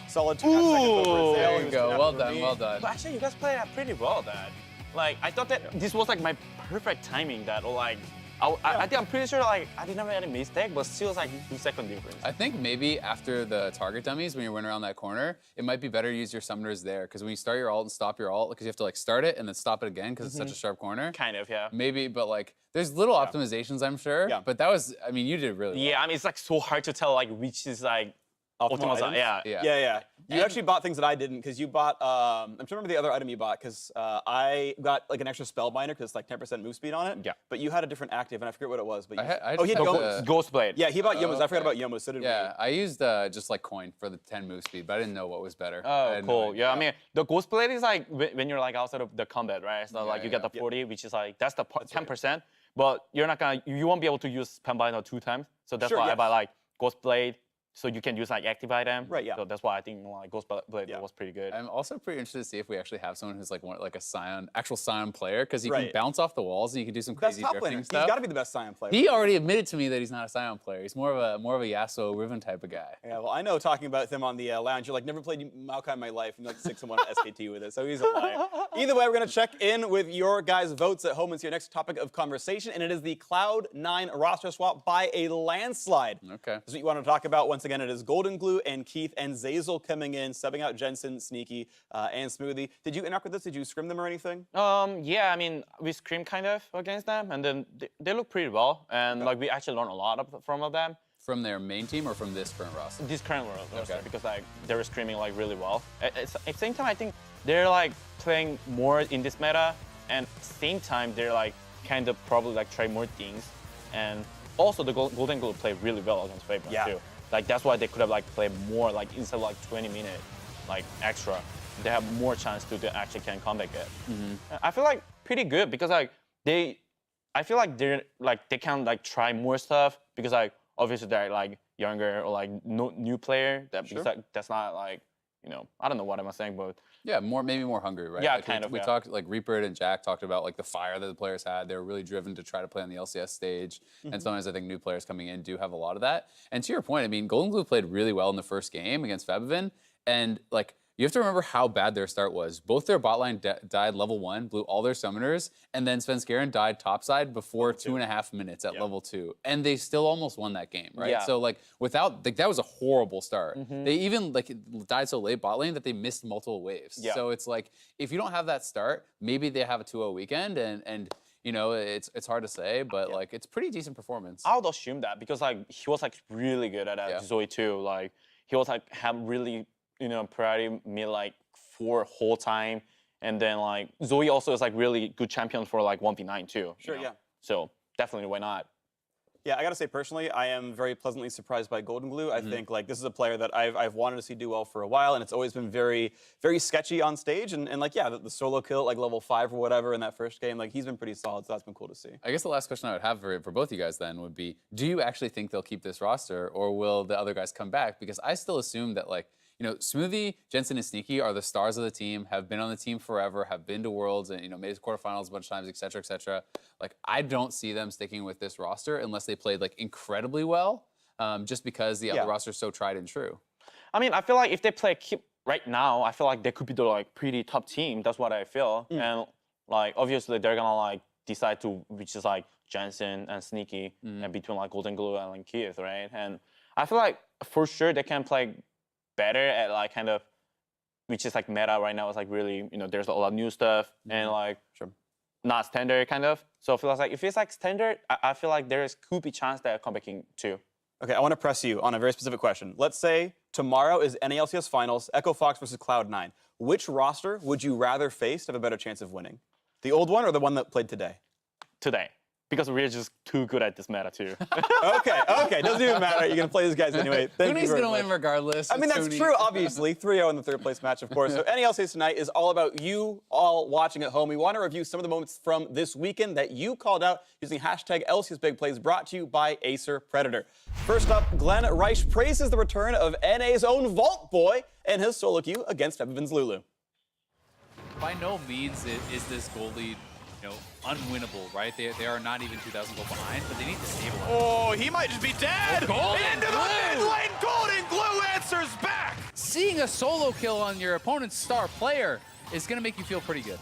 Solid 2.5 seconds over There you go. Well done. But actually, you guys played pretty well, Dad. Like, I thought that this was like my perfect timing. That like, I think I'm pretty sure like I didn't have any mistake, but still it's like 2-second difference. I think maybe after the target dummies, when you're running around that corner, it might be better to use your summoners there, because when you start your ult and stop your ult, because you have to like start it and then stop it again because it's such a sharp corner. Kind of, yeah. Maybe, but like there's little optimizations, I'm sure. Yeah. But that was, I mean, you did really well. Yeah, I mean it's like so hard to tell like which is like Optimal optimal. items? Yeah. Yeah. You actually bought things that I didn't, because you bought, I'm trying to remember the other item you bought, because I got like an extra spellbinder, because it's like 10% move speed on it. Yeah. But you had a different active, and I forget what it was. But I he had just had Yomus. Ghost Blade. Yeah, he bought Yomus. I forgot okay. about Yomus, so did Yeah, I used just like coin for the 10 move speed, but I didn't know what was better. I Oh, had no cool. idea. Yeah, I mean, the Ghost Blade is like when you're like outside of the combat, right? So like you get the yeah. 40, which is like, that's the 10%, but you're not gonna, you won't be able to use Pembina 2 times. So that's why I buy like Ghost Blade, so you can use like active item. Right, yeah. So that's why I think like Ghost Blade was pretty good. I'm also pretty interested to see if we actually have someone who's like a Scion, actual Scion player, because you Right. can bounce off the walls and you can do some Best crazy top drifting laner. He's stuff. got to be the best Scion player. He already admitted to me that he's not a Scion player. He's more of a Yasuo Riven type of guy. Yeah, well, I know talking about him on the lounge, you're like, never played Maokai in my life, and you're like 6-1 at SKT with it, so he's a liar. Either way, we're going to check in with your guys' votes at home and see your next topic of conversation, and it is the Cloud9 roster swap by a landslide. Okay. This is what you want to talk about. Once again, it is Golden Glue and Keith and Zazel coming in, subbing out Jensen, Sneaky, and Smoothie. Did you interact with this? Did you scrim them or anything? Yeah, I mean, we screamed kind of against them, and then they look pretty well, and like we actually learned a lot from them. From their main team or from this current roster? This current world, Okay. because like they were screaming like really well. At the same time, I think they're like playing more in this meta, and same time they're like kind of probably like try more things. And also the Golden Glue played really well against Faber too. Like that's why they could have like played more, like instead of like 20-minute like extra, they have more chance to actually can comeback it. I feel like pretty good because like I feel like they can like try more stuff because like obviously they're like younger or like new player because like, that's not like, you know, I don't know what I'm saying, but yeah, maybe more hungry, right? Yeah, like kind of. We talked, like Reaper and Jack talked about like the fire that the players had. They were really driven to try to play on the LCS stage, and sometimes I think new players coming in do have a lot of that. And to your point, I mean, Golden Glue played really well in the first game against Fabivin, and like you have to remember how bad their start was. Both their bot line died level 1, blew all their summoners, and then Svenskeren died topside before 2.5 minutes at level 2. And they still almost won that game, right? Yeah. So like without, like that was a horrible start. They even like died so late bot lane that they missed multiple waves. Yeah. So it's like, if you don't have that start, maybe they have a 2-0 weekend and you know, it's hard to say, but like it's pretty decent performance. I would assume that because like he was like really good at Zoe too. Like he was like have really, you know, priority mid like for whole time, and then like Zoe also is like really good champion for like 1v9 too. Sure, you know? yeah. So definitely, why not? Yeah, I gotta say personally, I am very pleasantly surprised by Golden Glue. I think like this is a player that I've wanted to see do well for a while, and it's always been very, very sketchy on stage. And like yeah, the solo kill at like level 5 or whatever in that first game, like he's been pretty solid. So that's been cool to see. I guess the last question I would have for both you guys then would be, do you actually think they'll keep this roster, or will the other guys come back? Because I still assume that like, you know, Smoothie, Jensen, and Sneaky are the stars of the team, have been on the team forever, have been to Worlds, and, you know, made it to quarterfinals a bunch of times, et cetera, et cetera. Like, I don't see them sticking with this roster unless they played, like, incredibly well, just because the other roster is so tried and true. I mean, I feel like if they keep right now, I feel like they could be the like pretty top team. That's what I feel. And like obviously they're gonna like decide to which is like Jensen and Sneaky and between like Golden Glue and like Keith, right? And I feel like for sure they can play better at like kind of, which is like meta right now is like really, you know, there's a lot of new stuff and like not standard kind of. So I feel like if it's like standard, I feel like could be chance that come back in too. Okay, I want to press you on a very specific question. Let's say tomorrow is NALCS Finals, Echo Fox versus Cloud9. Which roster would you rather face to have a better chance of winning? The old one or the one that played today? Today. Because we're just too good at this meta too. Okay, doesn't even matter. You're going to play these guys anyway. Tooney's going to win regardless. I mean, that's true, obviously. 3-0 in the third place match, of course. So NALCS tonight is all about you all watching at home. We want to review some of the moments from this weekend that you called out using hashtag LCS Big Plays, brought to you by Acer Predator. First up, Glenn Reich praises the return of NA's own Vault Boy and his solo queue against Evan's Lulu. By no means is this gold lead, you know, unwinnable, right? They are not even 2,000 gold behind, but they need to stabilize. Oh, he might just be dead! Into the mid lane, Golden Glue answers back! Seeing a solo kill on your opponent's star player is going to make you feel pretty good.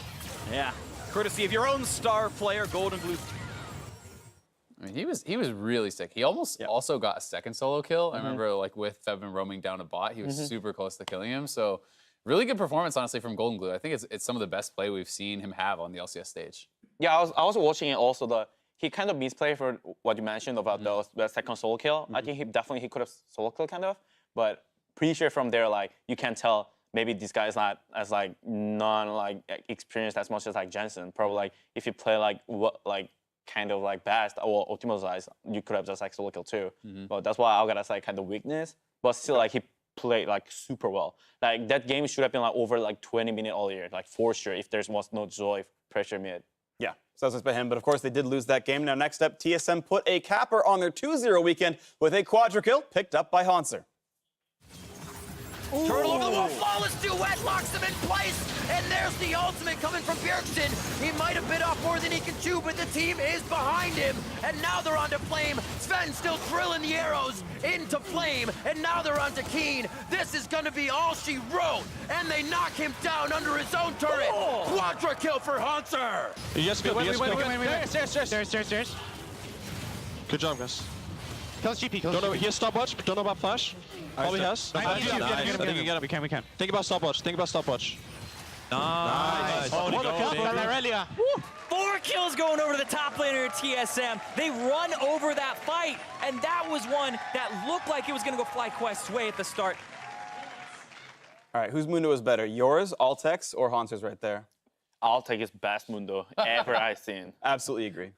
Yeah, courtesy of your own star player, Golden Glue. I mean, he was really sick. He almost also got a second solo kill. I remember like with Fevin roaming down a bot, he was super close to killing him. So really good performance, honestly, from Golden Glue. I think it's some of the best play we've seen him have on the LCS stage. Yeah, I was watching it also. He kind of misplayed for what you mentioned about the second solo kill. I think he could have solo kill kind of, but pretty sure from there like you can tell maybe this guy is not as like experienced as much as like Jensen. Probably like if you play like kind of like best or optimized, you could have just like solo kill too. But that's why I gotta say kind of weakness. But still like he played like super well. Like that game should have been like over like 20 minutes earlier, like for sure if there was no Zoe pressure mid. Yeah, so that's by him, but of course they did lose that game. Now next up, TSM put a capper on their 2-0 weekend with a quadra kill picked up by Hanser. Turtle over the wall, flawless duet, locks them in place, and there's the ultimate coming from Bjergsen. He might have bit off more than he can chew, but the team is behind him, and now they're onto Flame. Sven still drilling the arrows into Flame, and now they're onto Keen. This is gonna be all she wrote, and they knock him down under his own turret. Quadra kill for Hanser. Yes, good. Wait. Stairs. Good job, guys. Kill his GP. Don't know, he has stopwatch, but don't know about flash. Probably has. I think you get him. We can. Think about stopwatch. Nice. Oh, 4 kills going over to the top laner at TSM. They run over that fight, and that was one that looked like it was going to go FlyQuest's way at the start. All right, whose Mundo is better, yours, Altex, or Hanser's right there? OpTic is best Mundo ever I've seen. Absolutely agree.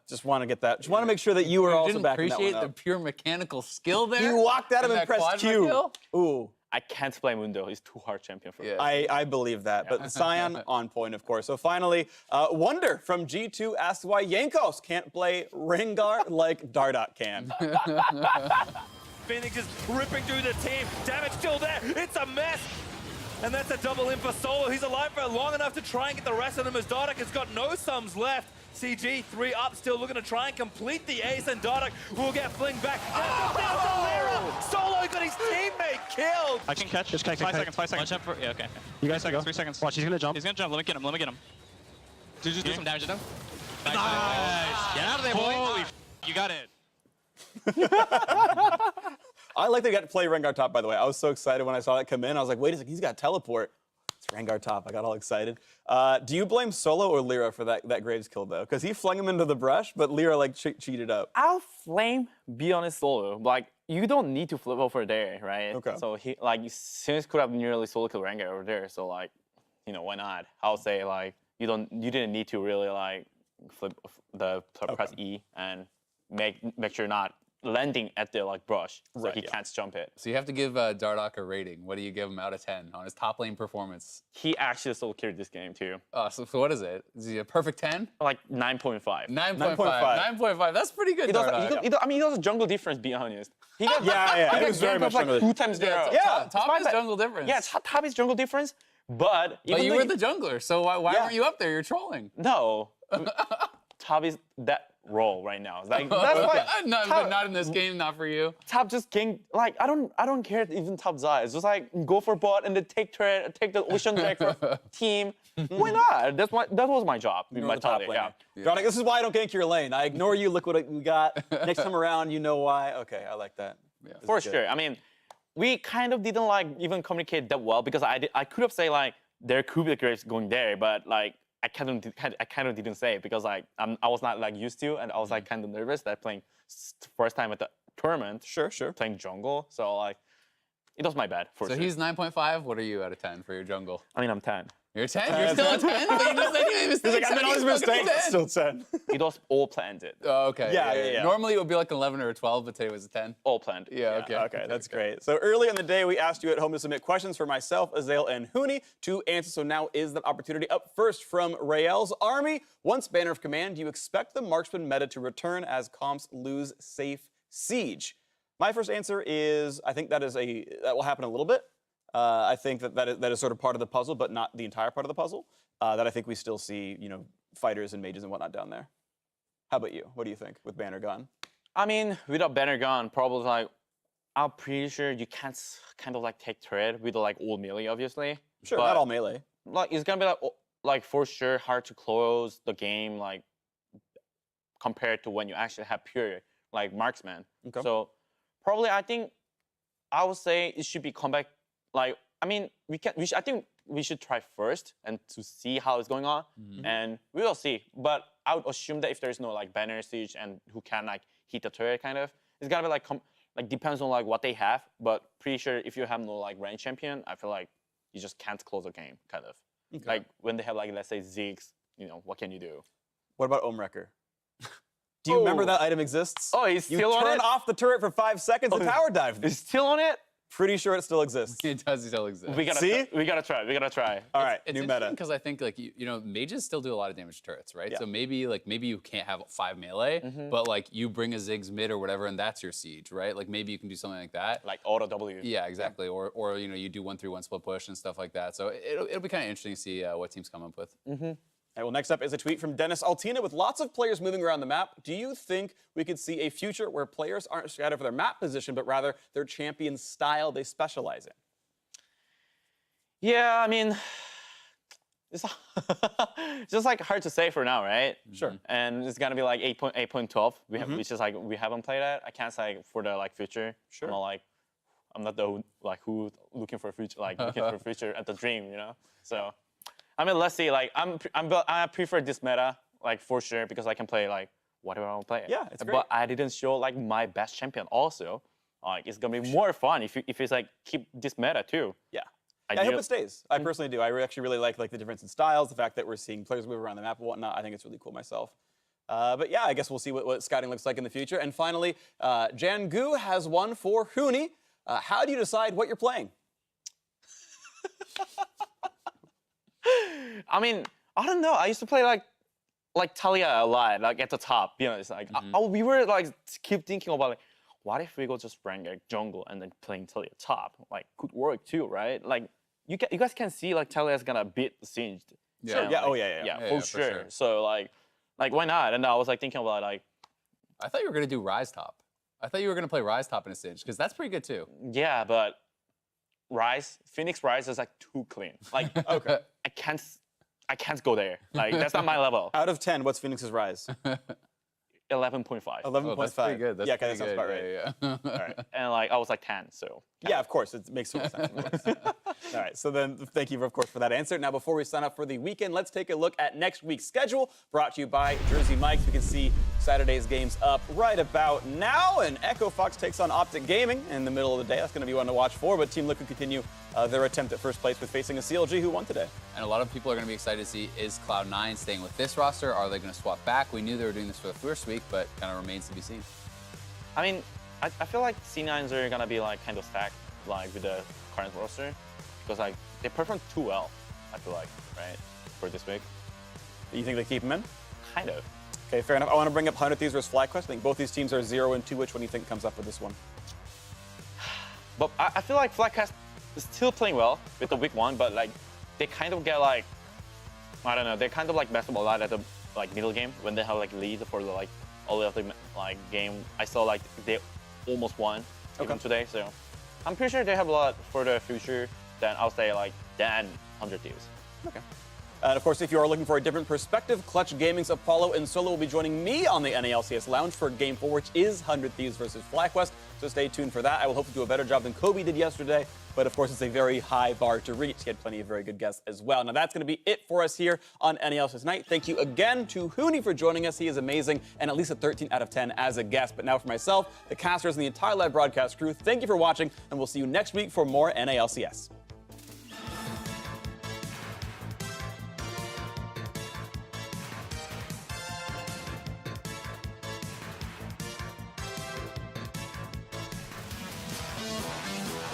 Just want to get that. Just want to make sure that you were also didn't backing that appreciate one the up. pure mechanical skill there. You walked out of and him, that pressed quadra Q. kill? Ooh. I can't play Mundo. He's too hard champion for me. Yeah. I believe that. But Scion on point, of course. So finally, Wonder from G2 asks why Jankos can't play Rengar like Dardoch can. Phoenix is ripping through the team. Damage still there. It's a mess. And that's a double in for Solo. He's alive for long enough to try and get the rest of them as Dardoch has got no sums left. CG 3 up, still looking to try and complete the ace, and Dardoch will get flinged back. Solo got his teammate killed. I can catch. Just 5 seconds. 5 seconds. Watch out for, yeah, okay. You guys go. 3 seconds. Watch, he's gonna jump. He's gonna jump. Let me get him. Let me get him. Just do some damage to him. Nice. Get out of there, boy. Holy You got it. I like that he got to play Rengar top, by the way. I was so excited when I saw that come in. I was like, wait a second, he's got teleport. It's Rengar top. I got all excited. Do you blame Solo or Lyra for that Graves kill, though? Because he flung him into the brush, but Lyra, like, cheated up. I'll flame, be honest, Solo. Like, you don't need to flip over there, right? Okay. So he, like, since could have nearly solo kill Rengar over there. So, like, you know, why not? I'll say, like, you didn't need to really, like, flip press E and make sure you're not landing at the like brush, so he can't jump it. So you have to give Dardoch a rating. What do you give him out of 10 on his top lane performance? He actually solo killed this game too. So what is it? Is he a perfect 10? Like 9.5. 9.5. 9.5. That's pretty good. He does jungle difference. Be honest. He got Yeah. It was very much like jungle 2 times there. Yeah, top is jungle difference. Yeah, top is jungle difference. But you were the jungler, so why weren't you up there? You're trolling. No, top is that role right now. Like that's why. But not in this game, not for you. Top just king. Like I don't care if even top Zai. It's just like go for bot and then take the ocean drag for team. Why not? That was my job. My top lane. Yeah. Dardoch, this is why I don't gank your lane. I ignore you. Look what we got. Next time around, you know why. Okay, I like that. Yeah. For sure. I mean, we kind of didn't like even communicate that well because I could have said like there could be Graves going there, but like. I kind of didn't say it because like I was not like used to, and I was like kind of nervous that playing first time at the tournament. Sure. Playing jungle, so like it was my bad. So he's 9.5. What are you out of 10 for your jungle? I mean, I'm 10. You're 10. You're still a 10. But you just said you made mistakes. He's like, I made all these mistakes. Still 10. It was all planned. Oh, okay. Yeah. Normally it would be like 11 or a 12, but today was a 10. All planned. Yeah. Okay, that's great. So earlier in the day, we asked you at home to submit questions for myself, Azael, and Huni to answer. So now is that opportunity. Up first from Rael's Army. Once Banner of Command, do you expect the marksman meta to return as comps lose safe siege? My first answer is I think that will happen a little bit. I think that is sort of part of the puzzle, but not the entire part of the puzzle. That I think we still see, fighters and mages and whatnot down there. How about you? What do you think with Banner gone? I mean, without Banner gone, probably like I'm pretty sure you can't kind of like take turret with like old melee, obviously. Sure, but, not all melee. Like it's gonna be like for sure hard to close the game like compared to when you actually have pure like marksman. Okay. So probably I think I would say it should be comeback. Like I mean I think we should try first and to see how it's going on, and we will see. But I would assume that if there's no like banner siege and who can like hit the turret kind of, it's gonna be like depends on like what they have. But pretty sure if you have no like range champion, I feel like you just can't close the game kind of. Okay. Like when they have like let's say Ziggs, what can you do? What about Omwrecker? Do you remember that item exists? Oh, he's still on it? You turn off the turret for 5 seconds and tower dive. He's still on it? Pretty sure it still exists. It does still exist. We gotta try. All right, it's new meta. Because I think like mages still do a lot of damage to turrets, right? Yeah. So maybe you can't have 5 melee, but like you bring a Ziggs mid or whatever, and that's your siege, right? Like maybe you can do something like that. Like auto W. Yeah, exactly. Yeah. Or you do 1-3-1 split push and stuff like that. So it'll be kind of interesting to see what teams come up with. All right, well, next up is a tweet from Dennis Altina. With lots of players moving around the map, do you think we could see a future where players aren't scattered for their map position, but rather their champion style they specialize in? Yeah, I mean, it's just like hard to say for now, right? Sure. And it's gonna be like 8.12. Which is like we haven't played that. I can't say for the like future. Sure. I'm not the who looking for a future looking for a future at the dream, So. I mean, let's see. Like, I prefer this meta, like for sure, because I can play like whatever I want to play. Yeah, it's great. But I didn't show like my best champion also. Like, it's gonna be more fun if it's like keep this meta too. Yeah. I hope it stays. I personally do. I actually really like the difference in styles, the fact that we're seeing players move around the map and whatnot. I think it's really cool myself. But yeah, I guess we'll see what scouting looks like in the future. And finally, Jangu has one for Huni. How do you decide what you're playing? I mean, I don't know. I used to play like Talia a lot, like at the top. You know, it's like we were like keep thinking about like, what if we go just rank like jungle and then playing Talia top? Like could work too, right? Like you guys can see like Talia's gonna beat Singed. Yeah. Sure. Yeah. Like, yeah, for sure. So like why not? And I was like thinking about like. I thought you were gonna do Rise top. I thought you were gonna play Rise top in a Singed because that's pretty good too. Yeah, but Phoenix Rise is like too clean. Like okay, I can't go there. Like that's not my level. Out of 10, what's Phoenix's Rise? 11.5. 11.5. That's pretty good. That's that sounds about right. Yeah. All right. And like I was like 10, so. Yeah, of course. It makes so much sense. All right. So then thank you, of course, for that answer. Now, before we sign up for the weekend, let's take a look at next week's schedule, brought to you by Jersey Mike's. We can see Saturday's games up right about now. And Echo Fox takes on OpTic Gaming in the middle of the day. That's going to be one to watch for. But Team Liquid continue their attempt at first place with facing a CLG who won today. And a lot of people are going to be excited to see, is Cloud9 staying with this roster? Are they going to swap back? We knew they were doing this for the first week, but kind of remains to be seen. I mean, I feel like C9s are going to be like kind of stacked like with the current roster because like they performed too well, I feel like, right, for this week. You think they keep them in? Kind of. Okay, fair enough. I want to bring up 100 Thieves versus FlyQuest. I think both these teams are 0-2. Which one do you think comes up with this one? But I feel like FlyQuest is still playing well with the week 1, but like they kind of get like, I don't know, they kind of like mess up a lot at the like middle game when they have like lead for the like all of the like game. I saw like they almost won even today, so I'm pretty sure they have a lot for the future than I'll say like than 100 Thieves. Okay. And of course, if you are looking for a different perspective, Clutch Gaming's Apollo and Solo will be joining me on the NALCS Lounge for Game 4, which is 100 Thieves versus FlyQuest. So stay tuned for that. I will hope to do a better job than Kobe did yesterday. But of course, it's a very high bar to reach. He had plenty of very good guests as well. Now that's going to be it for us here on NALCS Night. Thank you again to Huni for joining us. He is amazing and at least a 13 out of 10 as a guest. But now for myself, the casters, and the entire live broadcast crew, thank you for watching, and we'll see you next week for more NALCS.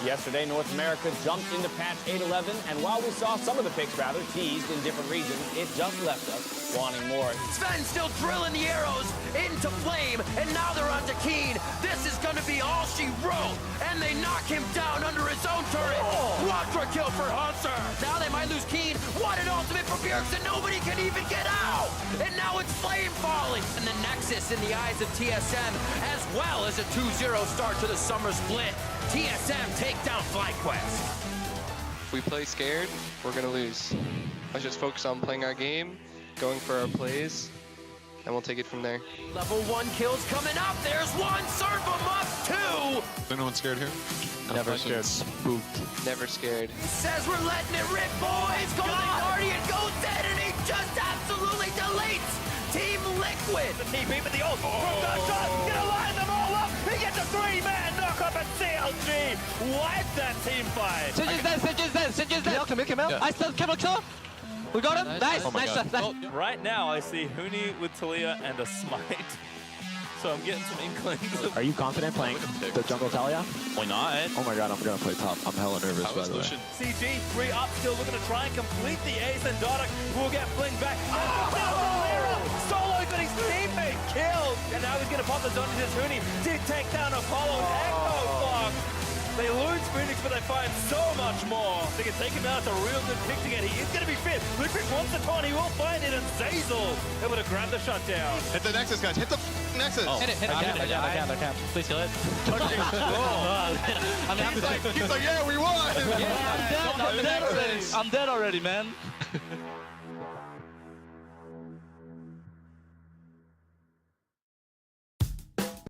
Yesterday, North America jumped into patch 8.11, and while we saw some of the picks rather teased in different regions, it just left us wanting more. Sven still drilling the arrows into Flame, and now they're on to Keen. This is going to be all she wrote, and they knock him down under his own turret. Quadra kill for Hunter. Now they might lose Keen. What an ultimate for Bjergsen. Nobody can even get out. And now it's Flame falling. And the Nexus in the eyes of TSM, as well as a 2-0 start to the Summer Split. TSM take down FlyQuest. If we play scared, we're going to lose. Let's just focus on playing our game, going for our plays, and we'll take it from there. Level 1 kills coming up. There's one. Serve them up. 2. Is anyone scared here? Never scared. Spooked. Never scared. Says we're letting it rip, boys. Go on. Guardian goes dead, and he just absolutely deletes Team Liquid. The TP with the ult from Gunshot. Gonna line them all up. He gets a 3-man knock up at CLG. Wipes that team fight. Singe is dead. Kill him. I still kill. We got him. Nice. Well, right now, I see Huni with Talia and a smite. So I'm getting some inklings. Are you confident playing the jungle Talia? Why not? Oh my god, I'm gonna play top. I'm hella nervous, by the way. CG 3 up, still looking to try and complete the ace, and Dodok will get flinged back. Solo got his teammate killed, and now he's gonna pop the Zonda to Huni to take down Apollo and Echo Fox. They lose Phoenix, but they find so much more. They can take him out. It's a real good pick to get. He is going to be fit. Liquid wants the taunt. He will find it, and Zazel able to grab the shutdown. Hit the Nexus, guys. Hit the Nexus. Hit it. I can't. Please kill it. He's like, yeah, we won. I'm dead already, man.